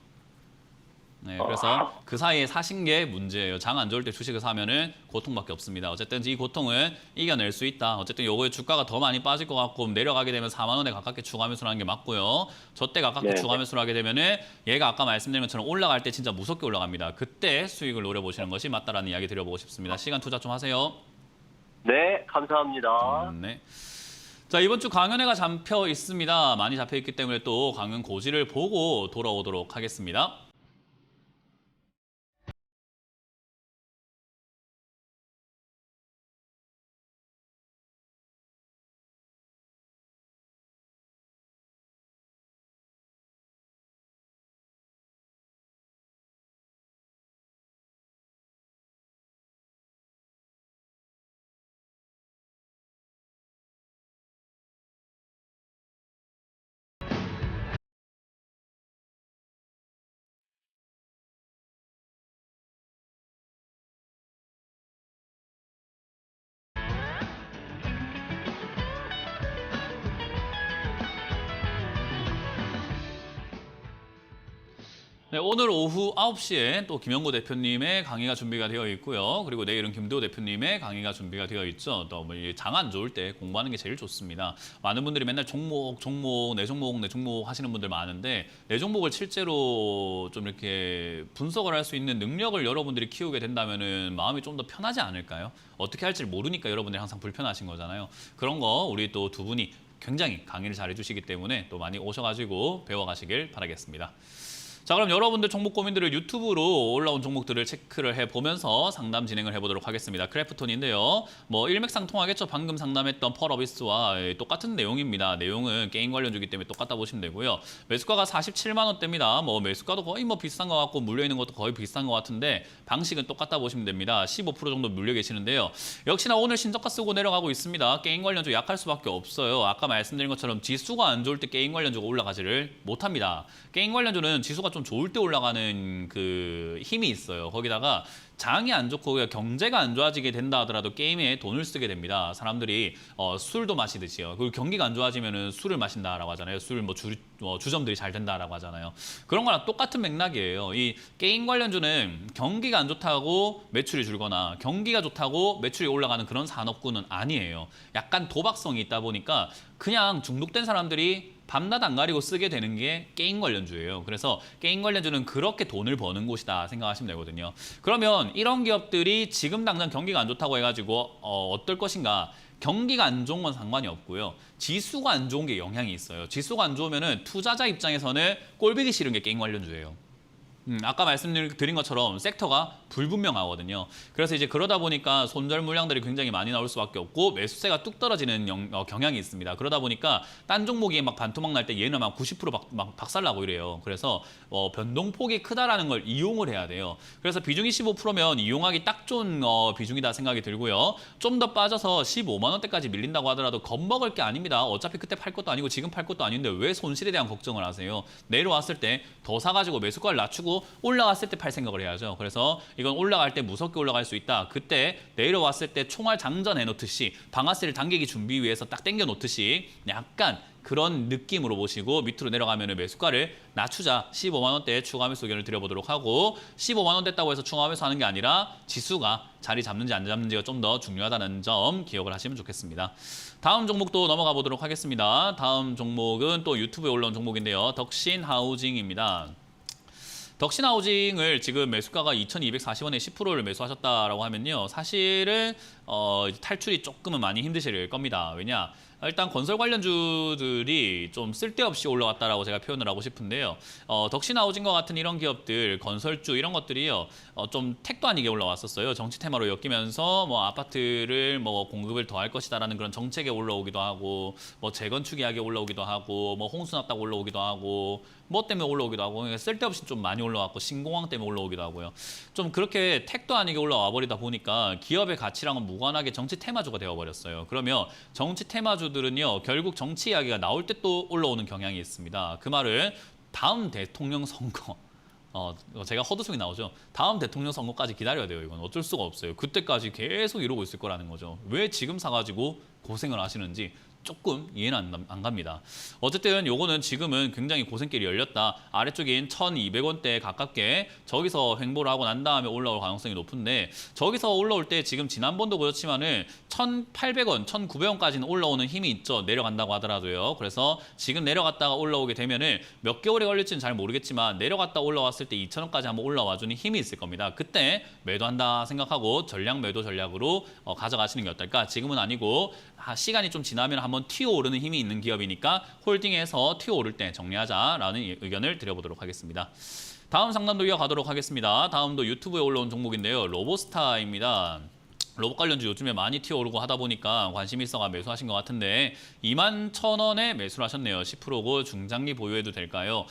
네, 그래서 그 사이에 사신 게 문제예요. 장 안 좋을 때 주식을 사면은 고통밖에 없습니다. 어쨌든 이 고통을 이겨낼 수 있다. 어쨌든 요거에 주가가 더 많이 빠질 것 같고 내려가게 되면 4만 원에 가깝게 추가 매수를 하는 게 맞고요. 저때 가깝게 네. 추가 매수를 하게 되면은 얘가 아까 말씀드린 것처럼 올라갈 때 진짜 무섭게 올라갑니다. 그때 수익을 노려보시는 것이 맞다라는 이야기 드려보고 싶습니다. 시간 투자 좀 하세요. 네, 감사합니다. 네. 자, 이번 주 강연회가 잡혀 있습니다. 많이 잡혀 있기 때문에 또 강연 고지를 보고 돌아오도록 하겠습니다. 네, 오늘 오후 9시에 또 김영구 대표님의 강의가 준비가 되어 있고요. 그리고 내일은 김도호 대표님의 강의가 준비가 되어 있죠. 또 장 안 좋을 때 공부하는 게 제일 좋습니다. 많은 분들이 맨날 종목, 내 종목 하시는 분들 많은데 내 종목을 실제로 좀 이렇게 분석을 할 수 있는 능력을 여러분들이 키우게 된다면은 마음이 좀 더 편하지 않을까요? 어떻게 할지 모르니까 여러분들이 항상 불편하신 거잖아요. 그런 거 우리 또 두 분이 굉장히 강의를 잘 해주시기 때문에 또 많이 오셔가지고 배워가시길 바라겠습니다. 자, 그럼 여러분들 종목 고민들을 유튜브로 올라온 종목들을 체크를 해보면서 상담 진행을 해보도록 하겠습니다. 크래프톤인데요. 뭐 일맥상통하겠죠. 방금 상담했던 펄어비스와 똑같은 내용입니다. 내용은 게임 관련주기 때문에 똑같다 보시면 되고요. 매수가가 47만 원대입니다. 뭐 매수가도 거의 뭐 비슷한 것 같고 물려있는 것도 거의 비슷한 것 같은데 방식은 똑같다 보시면 됩니다. 15% 정도 물려 계시는데요. 역시나 오늘 신저가 쓰고 내려가고 있습니다. 게임 관련주 약할 수밖에 없어요. 아까 말씀드린 것처럼 지수가 안 좋을 때 게임 관련주가 올라가지를 못합니다. 게임 관련주는 지수가 좀 좋을 때 올라가는 그 힘이 있어요. 거기다가 장이 안 좋고 경제가 안 좋아지게 된다 하더라도 게임에 돈을 쓰게 됩니다. 사람들이 술도 마시듯이요. 그리고 경기가 안 좋아지면은 술을 마신다라고 하잖아요. 술 주점들이 잘 된다라고 하잖아요. 그런 거랑 똑같은 맥락이에요. 이 게임 관련주는 경기가 안 좋다고 매출이 줄거나 경기가 좋다고 매출이 올라가는 그런 산업군은 아니에요. 약간 도박성이 있다 보니까 그냥 중독된 사람들이 밤낮 안 가리고 쓰게 되는 게 게임 관련주예요. 그래서 게임 관련주는 그렇게 돈을 버는 곳이다 생각하시면 되거든요. 그러면 이런 기업들이 지금 당장 경기가 안 좋다고 해가지고 어떨 것인가? 경기가 안 좋은 건 상관이 없고요. 지수가 안 좋은 게 영향이 있어요. 지수가 안 좋으면은 투자자 입장에서는 꼴보기 싫은 게 게임 관련주예요. 아까 말씀드린 것처럼 섹터가 불분명하거든요. 그래서 이제 그러다 보니까 손절 물량들이 굉장히 많이 나올 수밖에 없고 매수세가 뚝 떨어지는 경향이 있습니다. 그러다 보니까 딴 종목이 막 반토막 날 때 얘는 막 90% 박살나고 이래요. 그래서 변동폭이 크다라는 걸 이용을 해야 돼요. 그래서 비중이 15%면 이용하기 딱 좋은 비중이다 생각이 들고요. 좀 더 빠져서 15만 원대까지 밀린다고 하더라도 겁먹을 게 아닙니다. 어차피 그때 팔 것도 아니고 지금 팔 것도 아닌데 왜 손실에 대한 걱정을 하세요? 내려왔을 때 더 사가지고 매수가를 낮추고 올라갔을 때 팔 생각을 해야죠. 그래서 이건 올라갈 때 무섭게 올라갈 수 있다. 그때 내려왔을 때 총알 장전해 놓듯이 방아쇠를 당기기 준비 위해서 딱 당겨 놓듯이 약간 그런 느낌으로 보시고 밑으로 내려가면 매수가를 낮추자. 15만 원대에 추가 매수 의견을 드려보도록 하고 15만 원 됐다고 해서 추가 매수 하는 게 아니라 지수가 자리 잡는지 안 잡는지가 좀 더 중요하다는 점 기억을 하시면 좋겠습니다. 다음 종목도 넘어가 보도록 하겠습니다. 다음 종목은 또 유튜브에 올라온 종목인데요. 덕신하우징입니다. 덕신하우징을 지금 매수가가 2,240원에 10%를 매수하셨다라고 하면요. 사실은 탈출이 조금은 많이 힘드실 겁니다. 왜냐? 일단 건설 관련주들이 좀 쓸데없이 올라왔다라고 제가 표현을 하고 싶은데요. 덕신하우징과 같은 이런 기업들, 건설주 이런 것들이요. 좀 택도 아니게 올라왔었어요. 정치 테마로 엮이면서 뭐 아파트를 뭐 공급을 더 할 것이다라는 그런 정책에 올라오기도 하고 뭐 재건축 이야기 올라오기도 하고 뭐 홍수났다고 올라오기도 하고 뭐 때문에 올라오기도 하고 그러니까 쓸데없이 좀 많이 올라왔고 신공항 때문에 올라오기도 하고요. 좀 그렇게 택도 아니게 올라와 버리다 보니까 기업의 가치랑은 무관하게 정치 테마주가 되어버렸어요. 그러면 정치 테마주들은요. 결국 정치 이야기가 나올 때 또 올라오는 경향이 있습니다. 그 말은 다음 대통령 선거 제가 헛웃음이 나오죠. 다음 대통령 선거까지 기다려야 돼요. 이건 어쩔 수가 없어요. 그때까지 계속 이러고 있을 거라는 거죠. 왜 지금 사가지고 고생을 하시는지 조금 이해는 안 갑니다. 어쨌든 요거는 지금은 굉장히 고생길이 열렸다. 아래쪽인 1,200원대 가깝게 저기서 횡보를 하고 난 다음에 올라올 가능성이 높은데 저기서 올라올 때 지금 지난번도 그렇지만은 1,800원, 1,900원까지는 올라오는 힘이 있죠. 내려간다고 하더라도요. 그래서 지금 내려갔다가 올라오게 되면은 몇 개월이 걸릴지는 잘 모르겠지만 내려갔다 올라왔을 때 2,000원까지 한번 올라와주는 힘이 있을 겁니다. 그때 매도한다 생각하고 전략 매도 전략으로 가져가시는 게 어떨까? 지금은 아니고 시간이 좀 지나면 한번 튀어오르는 힘이 있는 기업이니까 홀딩해서 튀어오를 때 정리하자라는 의견을 드려보도록 하겠습니다. 다음 상담도 이어가도록 하겠습니다. 다음도 유튜브에 올라온 종목인데요. 로보스타입니다. 로봇 관련주 요즘에 많이 튀어오르고 하다 보니까 관심이 있어가 매수하신 것 같은데 21,000원에 매수를 하셨네요. 10%고 중장기 보유해도 될까요?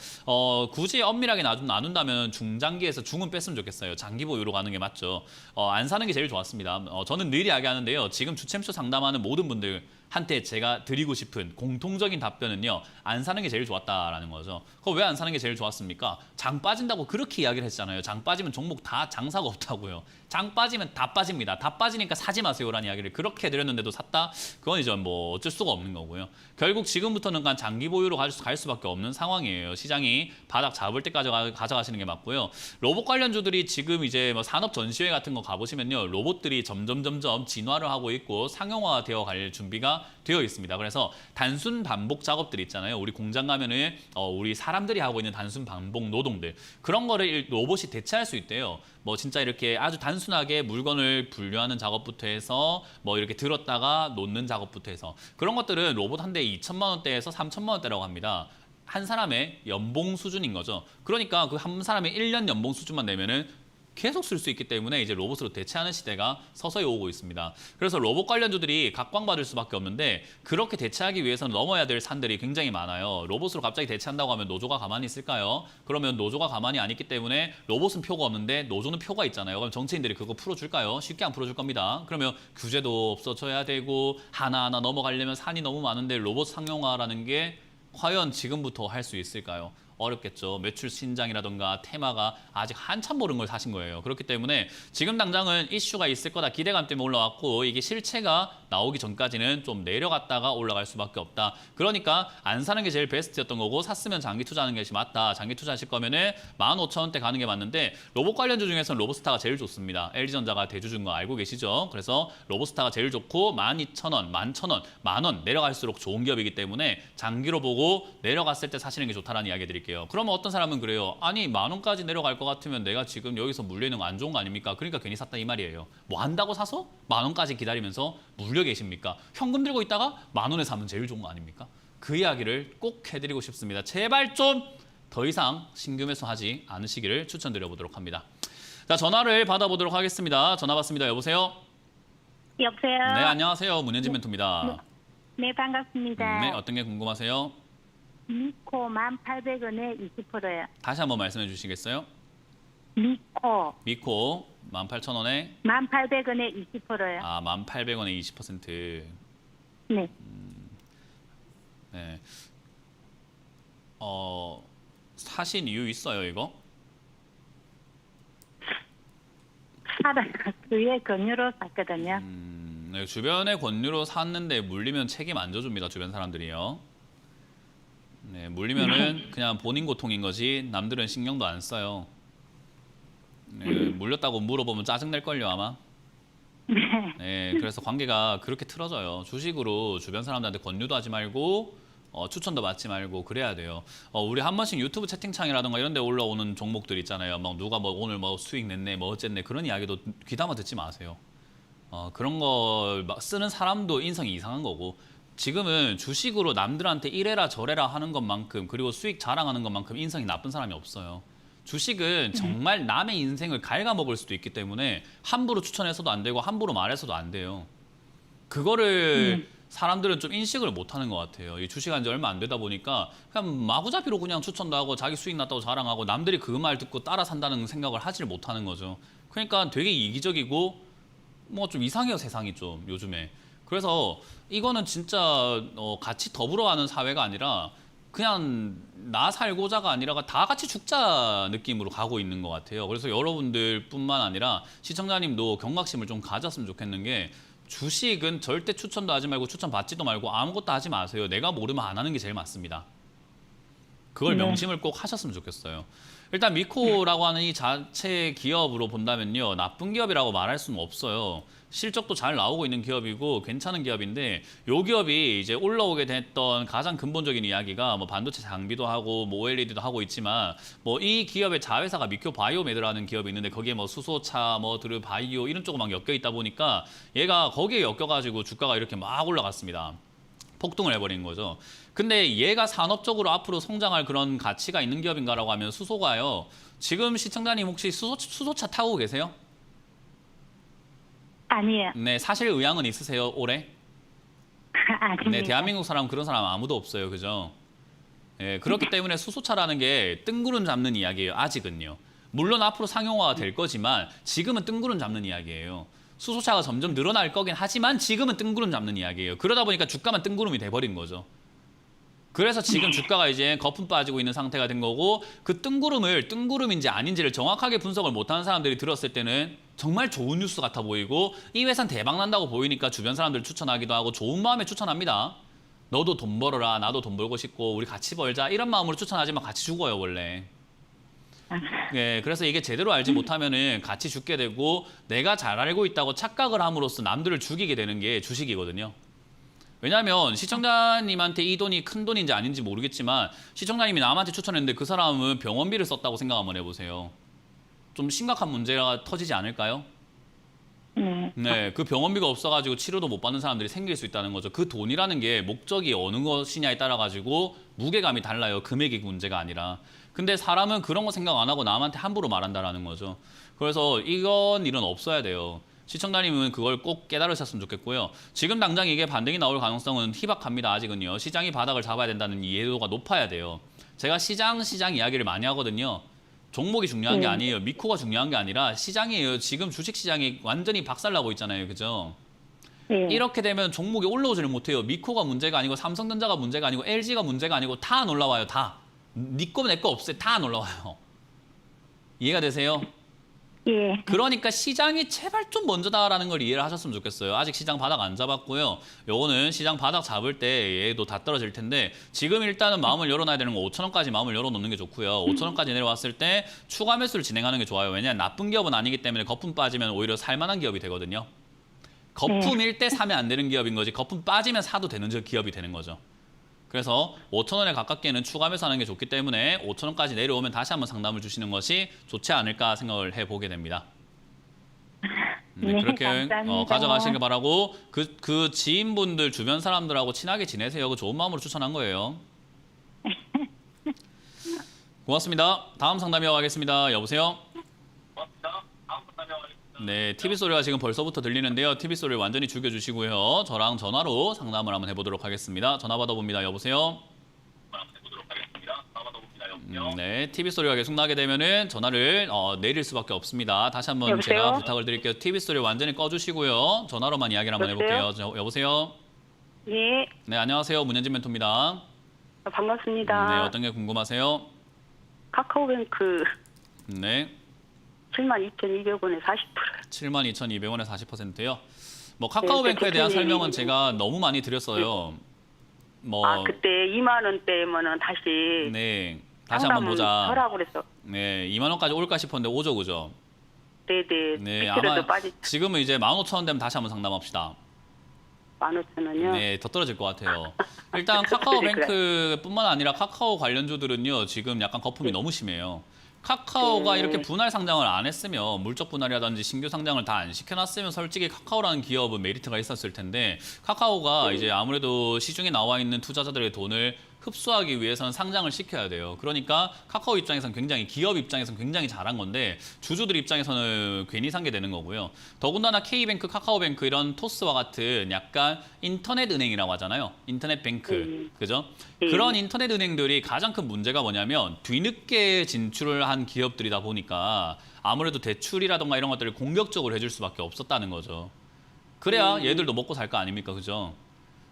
굳이 엄밀하게 나눈다면 중장기에서 중은 뺐으면 좋겠어요. 장기 보유로 가는 게 맞죠. 안 사는 게 제일 좋았습니다. 저는 늘 이야기하는데요. 지금 주챔쇼 상담하는 모든 분들한테 제가 드리고 싶은 공통적인 답변은요. 안 사는 게 제일 좋았다라는 거죠. 그거 왜 안 사는 게 제일 좋았습니까? 장 빠진다고 그렇게 이야기를 했잖아요. 장 빠지면 종목 다 장사가 없다고요. 장 빠지면 다 빠집니다. 다 빠지니까 사지 마세요라는 이야기를 그렇게 드렸는데도 샀다? 그건 이제 뭐 어쩔 수가 없는 거고요. 결국 지금부터는 그냥 장기 보유로 갈 수밖에 없는 상황이에요. 시장이 바닥 잡을 때까지 가져가시는 게 맞고요. 로봇 관련주들이 지금 이제 뭐 산업 전시회 같은 거 가보시면요. 로봇들이 점점 진화를 하고 있고 상용화 되어 갈 준비가 되어 있습니다. 그래서 단순 반복 작업들 있잖아요. 우리 공장 가면은 우리 사람들이 하고 있는 단순 반복 노동들 그런 거를 로봇이 대체할 수 있대요. 뭐 진짜 이렇게 아주 단순하게 물건을 분류하는 작업부터 해서 뭐 이렇게 들었다가 놓는 작업부터 해서 그런 것들은 로봇 한 대에 2천만 원대에서 3천만 원대라고 합니다. 한 사람의 연봉 수준인 거죠. 그러니까 그 한 사람의 1년 연봉 수준만 내면은 계속 쓸 수 있기 때문에 이제 로봇으로 대체하는 시대가 서서히 오고 있습니다. 그래서 로봇 관련주들이 각광받을 수밖에 없는데 그렇게 대체하기 위해서는 넘어야 될 산들이 굉장히 많아요. 로봇으로 갑자기 대체한다고 하면 노조가 가만히 있을까요? 그러면 노조가 가만히 안 있기 때문에 로봇은 표가 없는데 노조는 표가 있잖아요. 그럼 정치인들이 그거 풀어줄까요? 쉽게 안 풀어줄 겁니다. 그러면 규제도 없어져야 되고 하나하나 넘어가려면 산이 너무 많은데 로봇 상용화라는 게 과연 지금부터 할 수 있을까요? 어렵겠죠. 매출 신장이라던가 테마가 아직 한참 모르는 걸 사신 거예요. 그렇기 때문에 지금 당장은 이슈가 있을 거다 기대감 때문에 올라왔고 이게 실체가 나오기 전까지는 좀 내려갔다가 올라갈 수밖에 없다. 그러니까 안 사는 게 제일 베스트였던 거고 샀으면 장기 투자하는 것이 맞다. 장기 투자하실 거면은 15,000원대 가는 게 맞는데 로봇 관련주 중에서는 로보스타가 제일 좋습니다. LG전자가 대주주인 거 알고 계시죠? 그래서 로보스타가 제일 좋고 12,000원, 11,000원, 만원 내려갈수록 좋은 기업이기 때문에 장기로 보고 내려갔을 때 사시는 게 좋다라는 이야기 드릴게요. 그러면 어떤 사람은 그래요. 아니 10,000원까지 내려갈 것 같으면 내가 지금 여기서 물리는 거 안 좋은 거 아닙니까? 그러니까 괜히 샀다 이 말이에요. 뭐 한다고 사서 10,000원까지 기다리면서 물려 계십니까? 현금 들고 있다가 10,000원에 사면 제일 좋은 거 아닙니까? 그 이야기를 꼭 해드리고 싶습니다. 제발 좀 더 이상 신규 매수하지 않으시기를 추천드려 보도록 합니다. 자, 전화를 받아보도록 하겠습니다. 전화 받습니다. 여보세요? 여보세요? 네, 안녕하세요. 문현진 멘토입니다. 네, 반갑습니다. 네, 어떤 게 궁금하세요? 미코 1,800원에 20%요. 다시 한번 말씀해 주시겠어요? 미코 미코 18,000원에 1,800원에 20%요. 18,000원에 20%. 네. 네. 사신 이유 있어요, 이거? 그의 권유로 샀거든요. 네, 주변의 권유로 샀는데 물리면 책임 안 져줍니다, 주변 사람들이요. 네, 물리면은 그냥 본인 고통인 거지 남들은 신경도 안 써요. 네, 물렸다고 물어보면 짜증낼걸요, 아마. 네, 그래서 관계가 그렇게 틀어져요. 주식으로 주변 사람들한테 권유도 하지 말고 추천도 받지 말고 그래야 돼요. 우리 한 번씩 유튜브 채팅창이라든가 이런 데 올라오는 종목들 있잖아요. 막 누가 뭐 오늘 뭐 수익 냈네, 뭐 어쨌네 그런 이야기도 귀담아 듣지 마세요. 그런 거 쓰는 사람도 인성이 이상한 거고 지금은 주식으로 남들한테 이래라 저래라 하는 것만큼 그리고 수익 자랑하는 것만큼 인성이 나쁜 사람이 없어요. 주식은 정말 남의 인생을 갉아먹을 수도 있기 때문에 함부로 추천해서도 안 되고 함부로 말해서도 안 돼요. 그거를 사람들은 좀 인식을 못하는 것 같아요. 이 주식한 지 얼마 안 되다 보니까 그냥 마구잡이로 그냥 추천도 하고 자기 수익 났다고 자랑하고 남들이 그 말 듣고 따라 산다는 생각을 하질 못하는 거죠. 그러니까 되게 이기적이고 뭐 좀 이상해요, 세상이 좀 요즘에. 그래서 이거는 진짜 같이 더불어가는 사회가 아니라 그냥 나 살고자가 아니라 다 같이 죽자 느낌으로 가고 있는 것 같아요. 그래서 여러분들뿐만 아니라 시청자님도 경각심을 좀 가졌으면 좋겠는 게 주식은 절대 추천도 하지 말고 추천 받지도 말고 아무것도 하지 마세요. 내가 모르면 안 하는 게 제일 맞습니다. 그걸 명심을 꼭 하셨으면 좋겠어요. 일단 미코라고 하는 이 자체 기업으로 본다면요. 나쁜 기업이라고 말할 수는 없어요. 실적도 잘 나오고 있는 기업이고 괜찮은 기업인데 이 기업이 이제 올라오게 됐던 가장 근본적인 이야기가 뭐 반도체 장비도 하고 뭐 OLED도 하고 있지만 뭐 이 기업의 자회사가 미코 바이오메드라는 기업이 있는데 거기에 뭐 수소차, 뭐 드르 바이오 이런 쪽으로 막 엮여 있다 보니까 얘가 거기에 엮여가지고 주가가 이렇게 막 올라갔습니다. 폭등을 해버린 거죠. 근데 얘가 산업적으로 앞으로 성장할 그런 가치가 있는 기업인가라고 하면 수소가요. 지금 시청자님 혹시 수소차 타고 계세요? 아니에요. 네, 사실 의향은 있으세요, 올해? 아닙니다. 네, 대한민국 사람 그런 사람 아무도 없어요, 그죠? 네, 그렇기 때문에 수소차라는 게 뜬구름 잡는 이야기예요, 아직은요. 물론 앞으로 상용화가 될 거지만 지금은 뜬구름 잡는 이야기예요. 수소차가 점점 늘어날 거긴 하지만 지금은 뜬구름 잡는 이야기예요. 그러다 보니까 주가만 뜬구름이 돼버린 거죠. 그래서 지금 주가가 이제 거품 빠지고 있는 상태가 된 거고 그 뜬구름을 뜬구름인지 아닌지를 정확하게 분석을 못하는 사람들이 들었을 때는 정말 좋은 뉴스 같아 보이고 이 회사는 대박 난다고 보이니까 주변 사람들 추천하기도 하고 좋은 마음에 추천합니다. 너도 돈 벌어라, 나도 돈 벌고 싶고 우리 같이 벌자 이런 마음으로 추천하지만 같이 죽어요 원래. 네, 그래서 이게 제대로 알지 못하면은 같이 죽게 되고 내가 잘 알고 있다고 착각을 함으로써 남들을 죽이게 되는 게 주식이거든요. 왜냐하면 시청자님한테 이 돈이 큰 돈인지 아닌지 모르겠지만 시청자님이 남한테 추천했는데 그 사람은 병원비를 썼다고 생각 한번 해보세요. 좀 심각한 문제가 터지지 않을까요? 네, 그 병원비가 없어가지고 치료도 못 받는 사람들이 생길 수 있다는 거죠. 그 돈이라는 게 목적이 어느 것이냐에 따라 가지고 무게감이 달라요. 금액이 문제가 아니라. 근데 사람은 그런 거 생각 안 하고 남한테 함부로 말한다라는 거죠. 그래서 이건 일은 없어야 돼요. 시청자님은 그걸 꼭 깨달으셨으면 좋겠고요. 지금 당장 이게 반등이 나올 가능성은 희박합니다. 아직은요. 시장이 바닥을 잡아야 된다는 이해도가 높아야 돼요. 제가 시장 이야기를 많이 하거든요. 종목이 중요한 게 아니에요. 미코가 중요한 게 아니라 시장이에요. 지금 주식시장이 완전히 박살나고 있잖아요. 그죠? 이렇게 되면 종목이 올라오지를 못해요. 미코가 문제가 아니고 삼성전자가 문제가 아니고 LG가 문제가 아니고 다 안 올라와요. 다. 니 거 내 거 없어요. 다 안 올라와요. 이해가 되세요? 예. 그러니까 시장이 제발 좀 먼저다라는 걸 이해를 하셨으면 좋겠어요. 아직 시장 바닥 안 잡았고요. 요거는 시장 바닥 잡을 때 얘도 다 떨어질 텐데 지금 일단은 마음을 열어놔야 되는 거 5,000원까지 마음을 열어놓는 게 좋고요. 5,000원까지 내려왔을 때 추가 매수를 진행하는 게 좋아요. 왜냐하면 나쁜 기업은 아니기 때문에 거품 빠지면 오히려 살만한 기업이 되거든요. 거품일 때 사면 안 되는 기업인 거지 거품 빠지면 사도 되는 기업이 되는 거죠. 그래서 5,000원에 가깝게는 추가 매수하는 게 좋기 때문에 5,000원까지 내려오면 다시 한번 상담을 주시는 것이 좋지 않을까 생각을 해보게 됩니다. 네, 그렇게 감사합니다. 가져가시길 바라고 그 지인분들 주변 사람들하고 친하게 지내세요. 그 좋은 마음으로 추천한 거예요. 고맙습니다. 다음 상담 이어가겠습니다. 여보세요? 네, TV 소리가 지금 벌써부터 들리는데요. TV 소리를 완전히 죽여주시고요. 저랑 전화로 상담을 한번 해보도록 하겠습니다. 전화 받아봅니다. 여보세요? 네, TV 소리가 계속 나게 되면은 전화를 내릴 수밖에 없습니다. 다시 한번 여보세요? 제가 부탁을 드릴게요. TV 소리 완전히 꺼주시고요. 전화로만 이야기를 한번 여보세요? 해볼게요. 여보세요? 예, 네, 안녕하세요. 문현진 멘토입니다. 반갑습니다. 네, 어떤 게 궁금하세요? 카카오뱅크 네, 72,200원에 40%. 72,200원에 40%요. 뭐 카카오뱅크에 대한 대표님. 설명은 제가 너무 많이 드렸어요. 뭐 아, 그때 2만 원대면은 다시 네, 다시 한번 보자. 하라고 그랬어. 네, 2만 원까지 올까 싶었는데 오죠, 그죠? 네네. 네, 그래도 아마 빠지 지금은 이제 15,000원 되면 다시 한번 상담합시다. 15,000원이요. 네, 더 떨어질 것 같아요. 일단 카카오뱅크뿐만 아니라 카카오 관련주들은요, 지금 약간 거품이 너무 심해요. 카카오가 이렇게 분할 상장을 안 했으면 물적 분할이라든지 신규 상장을 다 안 시켜놨으면 솔직히 카카오라는 기업은 메리트가 있었을 텐데 카카오가 이제 아무래도 시중에 나와 있는 투자자들의 돈을 흡수하기 위해서는 상장을 시켜야 돼요. 그러니까 카카오 입장에서는 굉장히 기업 입장에서는 굉장히 잘한 건데 주주들 입장에서는 괜히 산 게 되는 거고요. 더군다나 K뱅크, 카카오뱅크 이런 토스와 같은 약간 인터넷 은행이라고 하잖아요. 인터넷 뱅크. 그죠? 그런 인터넷 은행들이 가장 큰 문제가 뭐냐면 뒤늦게 진출을 한 기업들이다 보니까 아무래도 대출이라던가 이런 것들을 공격적으로 해줄 수밖에 없었다는 거죠. 그래야 얘들도 먹고 살 거 아닙니까? 그죠?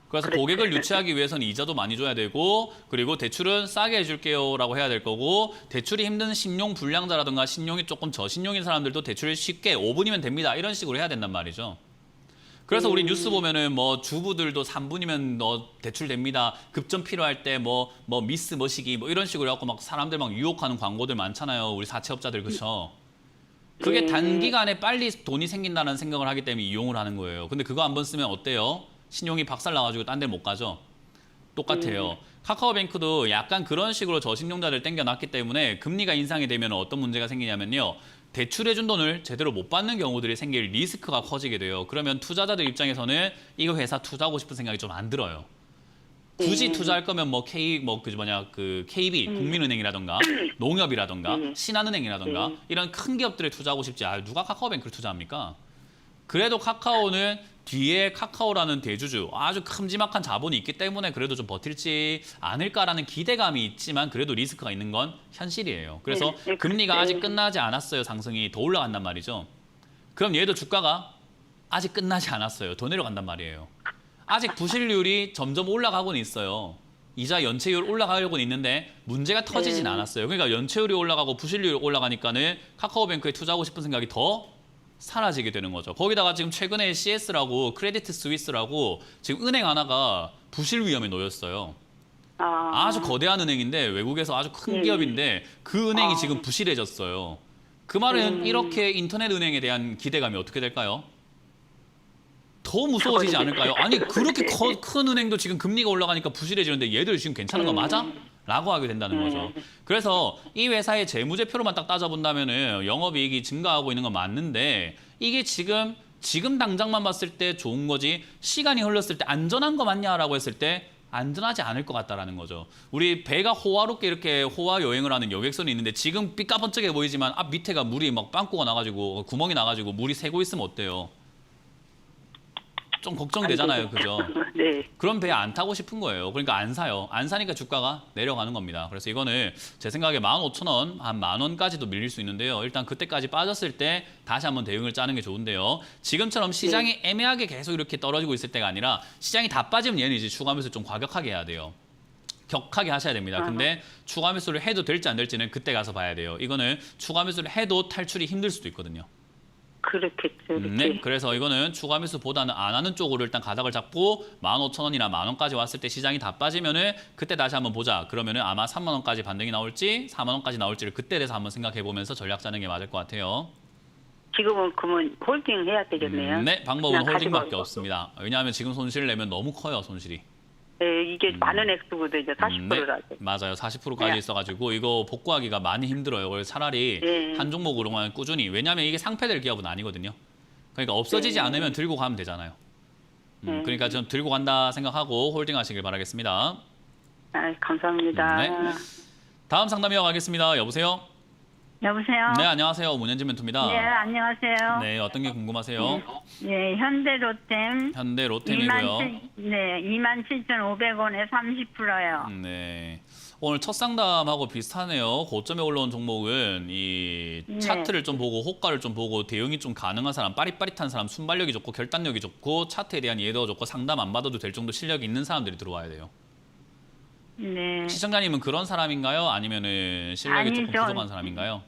그래서 그렇죠. 고객을 유치하기 위해서는 이자도 많이 줘야 되고 그리고 대출은 싸게 해줄게요 라고 해야 될 거고 대출이 힘든 신용 불량자라든가 신용이 조금 저신용인 사람들도 대출을 쉽게 5분이면 됩니다 이런 식으로 해야 된단 말이죠. 그래서 우리 뉴스 보면은 뭐 주부들도 3분이면 대출 됩니다. 급전 필요할 때 뭐 미스 머시기 뭐 이런 식으로 해갖고 막 사람들 막 유혹하는 광고들 많잖아요. 우리 사채업자들 그쵸? 그게 단기간에 빨리 돈이 생긴다는 생각을 하기 때문에 이용을 하는 거예요. 근데 그거 한번 쓰면 어때요? 신용이 박살나가지고 딴 데 못 가죠. 똑같아요. 카카오뱅크도 약간 그런 식으로 저신용자를 땡겨놨기 때문에 금리가 인상이 되면 어떤 문제가 생기냐면요. 대출해준 돈을 제대로 못 받는 경우들이 생길 리스크가 커지게 돼요. 그러면 투자자들 입장에서는 이거 회사 투자하고 싶은 생각이 좀 안 들어요. 굳이 투자할 거면 뭐 KB 국민은행이라던가 농협이라던가 신한은행이라던가 이런 큰 기업들에 투자하고 싶지. 누가 카카오뱅크를 투자합니까? 그래도 카카오는 뒤에 카카오라는 대주주 아주 큼지막한 자본이 있기 때문에 그래도 좀 버틸지 않을까라는 기대감이 있지만 그래도 리스크가 있는 건 현실이에요. 그래서 금리가 아직 끝나지 않았어요. 상승이 더 올라간단 말이죠. 그럼 얘도 주가가 아직 끝나지 않았어요. 더 내려간단 말이에요. 아직 부실률이 점점 올라가고는 있어요. 이자 연체율 올라가려고는 있는데 문제가 터지진 않았어요. 그러니까 연체율이 올라가고 부실률이 올라가니까는 카카오뱅크에 투자하고 싶은 생각이 더 사라지게 되는 거죠. 거기다가 지금 최근에 CS라고 크레디트 스위스라고 지금 은행 하나가 부실 위험에 놓였어요. 아주 거대한 은행인데 외국에서 아주 큰 기업인데 그 은행이 지금 부실해졌어요. 그 말은 이렇게 인터넷 은행에 대한 기대감이 어떻게 될까요? 더 무서워지지 않을까요? 아니 그렇게 큰 은행도 지금 금리가 올라가니까 부실해지는데 얘들 지금 괜찮은 거 맞아? 라고 하게 된다는 거죠. 그래서 이 회사의 재무제표로만 딱 따져본다면은 영업이익이 증가하고 있는 건 맞는데 이게 지금 당장만 봤을 때 좋은 거지 시간이 흘렀을 때 안전한 거 맞냐라고 했을 때 안전하지 않을 것 같다라는 거죠. 우리 배가 호화롭게 이렇게 호화 여행을 하는 여객선이 있는데 지금 삐까번쩍해 보이지만 앞 밑에가 물이 막 빵꾸가 나가지고 구멍이 나가지고 물이 새고 있으면 어때요? 좀 걱정되잖아요. 그죠? 네. 그런 배 안 타고 싶은 거예요. 그러니까 안 사요. 안 사니까 주가가 내려가는 겁니다. 그래서 이거는 제 생각에 15,000원, 한 10,000원까지도 밀릴 수 있는데요. 일단 그때까지 빠졌을 때 다시 한번 대응을 짜는 게 좋은데요. 지금처럼 시장이 애매하게 계속 이렇게 떨어지고 있을 때가 아니라 시장이 다 빠지면 얘는 이제 추가 매수 좀 과격하게 해야 돼요. 격하게 하셔야 됩니다. 근데 추가 매수를 해도 될지 안 될지는 그때 가서 봐야 돼요. 이거는 추가 매수를 해도 탈출이 힘들 수도 있거든요. 그렇겠죠. 네, 그래서 이거는 추가 매수보다는 안 하는 쪽으로 일단 가닥을 잡고 15,000원이나 10,000원까지 왔을 때 시장이 다 빠지면은 그때 다시 한번 보자. 그러면은 아마 30,000원까지 반등이 나올지 40,000원까지 나올지를 그때 대해서 한번 생각해 보면서 전략 짜는 게 맞을 것 같아요. 지금은 그러면 홀딩 해야 되겠네요. 네, 방법은 그냥 홀딩밖에 가지고 없습니다. 왜냐하면 지금 손실을 내면 너무 커요, 손실이. 네, 이게 많은 액수거든요. 40%라서. 네, 맞아요. 40%까지 있어가지고 이거 복구하기가 많이 힘들어요. 그래서 차라리 한 종목으로만 꾸준히. 왜냐하면 이게 상폐될 기업은 아니거든요. 그러니까 없어지지 않으면 들고 가면 되잖아요. 그러니까 좀 들고 간다 생각하고 홀딩하시길 바라겠습니다. 감사합니다. 네. 다음 상담 이어가겠습니다. 여보세요? 여보세요? 네, 안녕하세요. 문현진 멘토입니다. 네, 안녕하세요. 네, 어떤 게 궁금하세요? 네, 현대 로템. 현대 로템이고요. 27,500원에 30%요. 네. 오늘 첫 상담하고 비슷하네요. 고점에 올라온 종목은 이 네. 차트를 좀 보고 호가를 좀 보고 대응이 좀 가능한 사람, 빠릿빠릿한 사람, 순발력이 좋고 결단력이 좋고 차트에 대한 이해도가 좋고 상담 안 받아도 될 정도 실력이 있는 사람들이 들어와야 돼요. 네. 시청자님은 그런 사람인가요? 아니면은 실력이 조금 아니죠. 부족한 사람인가요?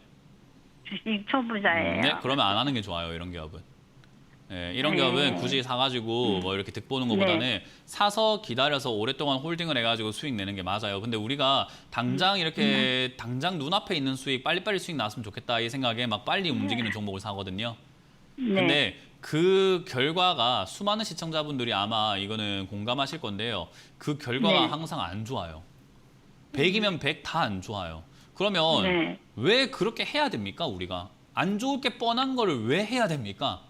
주식 초보자예요. 네, 그러면 안 하는 게 좋아요. 이런 기업은. 네, 이런 네. 기업은 굳이 사가지고 뭐 이렇게 득보는 것보다는 사서 기다려서 오랫동안 홀딩을 해가지고 수익 내는 게 맞아요. 근데 우리가 당장 이렇게 당장 눈앞에 있는 수익 빨리빨리 수익 나왔으면 좋겠다 이 생각에 막 빨리 움직이는 종목을 사거든요. 네. 근데 그 결과가 수많은 시청자분들이 아마 이거는 공감하실 건데요. 그 결과가 네. 항상 안 좋아요. 100이면 100 다 안 좋아요. 그러면 네. 왜 그렇게 해야 됩니까, 우리가? 안 좋을 게 뻔한 거를 왜 해야 됩니까?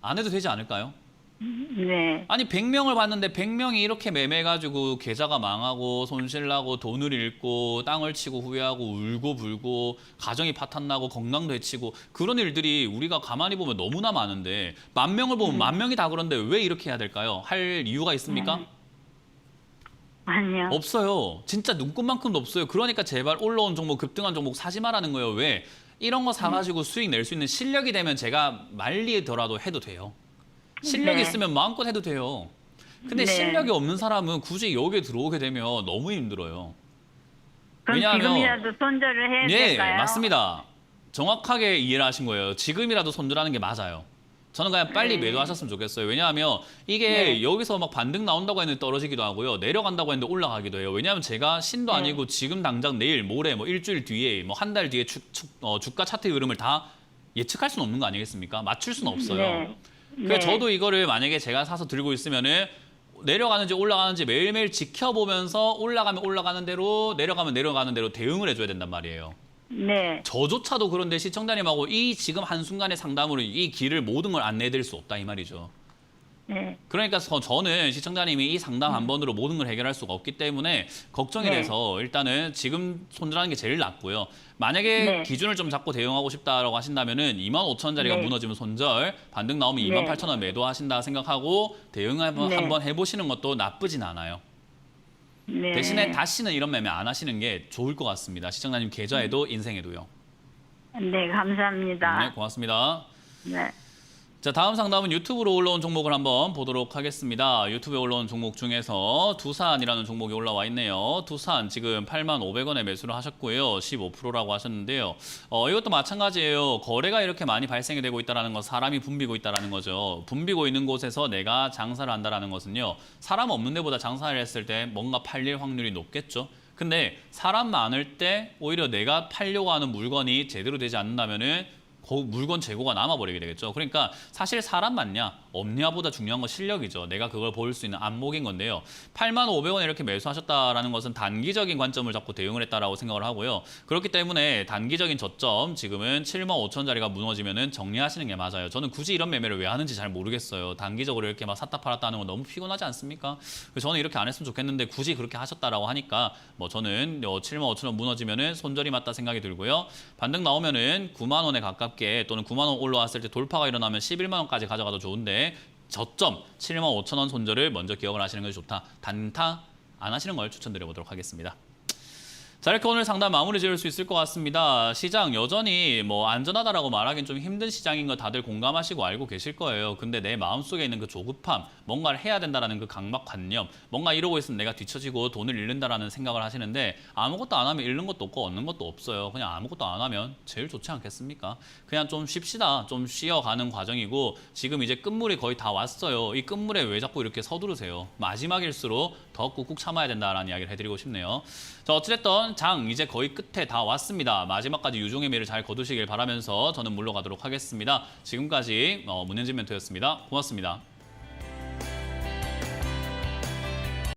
안 해도 되지 않을까요? 네. 아니 100명을 봤는데 100명이 이렇게 매매해가지고 계좌가 망하고 손실나고 돈을 잃고 땅을 치고 후회하고 울고 불고 가정이 파탄나고 건강도 해치고 그런 일들이 우리가 가만히 보면 너무나 많은데 10,000명을 보면 10,000명이 다 그런데 왜 이렇게 해야 될까요? 할 이유가 있습니까? 아니요. 없어요. 진짜 눈꽃만큼도 없어요. 그러니까 제발 올라온 종목 급등한 종목 사지 말라는 거예요. 왜? 이런 거 사가지고 수익 낼 수 있는 실력이 되면 제가 말리더라도 해도 돼요. 실력이 네. 있으면 마음껏 해도 돼요. 근데 네. 실력이 없는 사람은 굳이 여기에 들어오게 되면 너무 힘들어요. 그럼 왜냐하면- 지금이라도 손절을 해야 예, 될까요? 맞습니다. 정확하게 이해를 하신 거예요. 지금이라도 손절하는 게 맞아요. 저는 그냥 빨리 네. 매도하셨으면 좋겠어요. 왜냐하면 이게 네. 여기서 막 반등 나온다고 했는데 떨어지기도 하고요. 내려간다고 했는데 올라가기도 해요. 왜냐하면 제가 신도 네. 아니고 지금 당장 내일, 모레, 뭐 일주일 뒤에, 뭐 한 달 뒤에 주가 차트의 흐름을 다 예측할 수는 없는 거 아니겠습니까? 맞출 수는 없어요. 네. 그러니까 저도 이거를 만약에 제가 사서 들고 있으면은 내려가는지 올라가는지 매일매일 지켜보면서 올라가면 올라가는 대로 내려가면 내려가는 대로 대응을 해줘야 된단 말이에요. 네. 저조차도 그런데 시청자님하고 이 지금 한순간의 상담으로 이 길을 모든 걸 안내해드릴 수 없다 이 말이죠. 네. 그러니까 저는 시청자님이 이 상담 한 번으로 모든 걸 해결할 수가 없기 때문에 걱정이 네. 돼서 일단은 지금 손절하는 게 제일 낫고요. 만약에 네. 기준을 좀 잡고 대응하고 싶다라고 하신다면은 25,000원짜리가 네. 무너지면 손절, 반등 나오면 네. 28,000원 매도하신다 생각하고 대응을 네. 한번 해보시는 것도 나쁘진 않아요. 네. 대신에 다시는 이런 매매 안 하시는 게 좋을 것 같습니다. 시청자님 계좌에도 인생에도요. 네, 감사합니다. 네, 고맙습니다. 네. 자, 다음 상담은 유튜브로 올라온 종목을 한번 보도록 하겠습니다. 유튜브에 올라온 종목 중에서 두산이라는 종목이 올라와 있네요. 두산 지금 85,000원에 매수를 하셨고요. 15%라고 하셨는데요. 이것도 마찬가지예요. 거래가 이렇게 많이 발생이 되고 있다는 건 사람이 붐비고 있다는 거죠. 붐비고 있는 곳에서 내가 장사를 한다는 것은요. 사람 없는 데보다 장사를 했을 때 뭔가 팔릴 확률이 높겠죠. 근데 사람 많을 때 오히려 내가 팔려고 하는 물건이 제대로 되지 않는다면은 물건 재고가 남아버리게 되겠죠. 그러니까 사실 사람 많냐 없냐보다 중요한 건 실력이죠. 내가 그걸 볼 수 있는 안목인 건데요. 85,000원에 이렇게 매수하셨다라는 것은 단기적인 관점을 잡고 대응을 했다라고 생각을 하고요. 그렇기 때문에 단기적인 저점 지금은 75,000원짜리가 무너지면은 정리하시는 게 맞아요. 저는 굳이 이런 매매를 왜 하는지 잘 모르겠어요. 단기적으로 이렇게 막 샀다 팔았다 하는 건 너무 피곤하지 않습니까? 그래서 저는 이렇게 안 했으면 좋겠는데 굳이 그렇게 하셨다라고 하니까 뭐 저는 75,000원 무너지면은 손절이 맞다 생각이 들고요. 반등 나오면은 90,000원에 가깝게 또는 90,000원 올라왔을 때 돌파가 일어나면 110,000원까지 가져가도 좋은데 저점 75,000원 손절을 먼저 기억을 하시는 것이 좋다. 단타 안 하시는 걸 추천드려보도록 하겠습니다. 자, 이렇게 오늘 상담 마무리 지을 수 있을 것 같습니다. 시장 여전히 뭐 안전하다라고 말하기는 좀 힘든 시장인 거 다들 공감하시고 알고 계실 거예요. 근데 내 마음속에 있는 그 조급함, 뭔가를 해야 된다라는 그 강박관념, 뭔가 이러고 있으면 내가 뒤처지고 돈을 잃는다라는 생각을 하시는데 아무것도 안 하면 잃는 것도 없고 얻는 것도 없어요. 그냥 아무것도 안 하면 제일 좋지 않겠습니까? 그냥 좀 쉽시다. 좀 쉬어가는 과정이고 지금 이제 끝물이 거의 다 왔어요. 이 끝물에 왜 자꾸 이렇게 서두르세요? 마지막일수록 더 꾹꾹 참아야 된다라는 이야기를 해드리고 싶네요. 자, 어찌됐든 장 이제 거의 끝에 다 왔습니다. 마지막까지 유종의 미를 잘 거두시길 바라면서 저는 물러가도록 하겠습니다. 지금까지 문현진 멘토였습니다. 고맙습니다.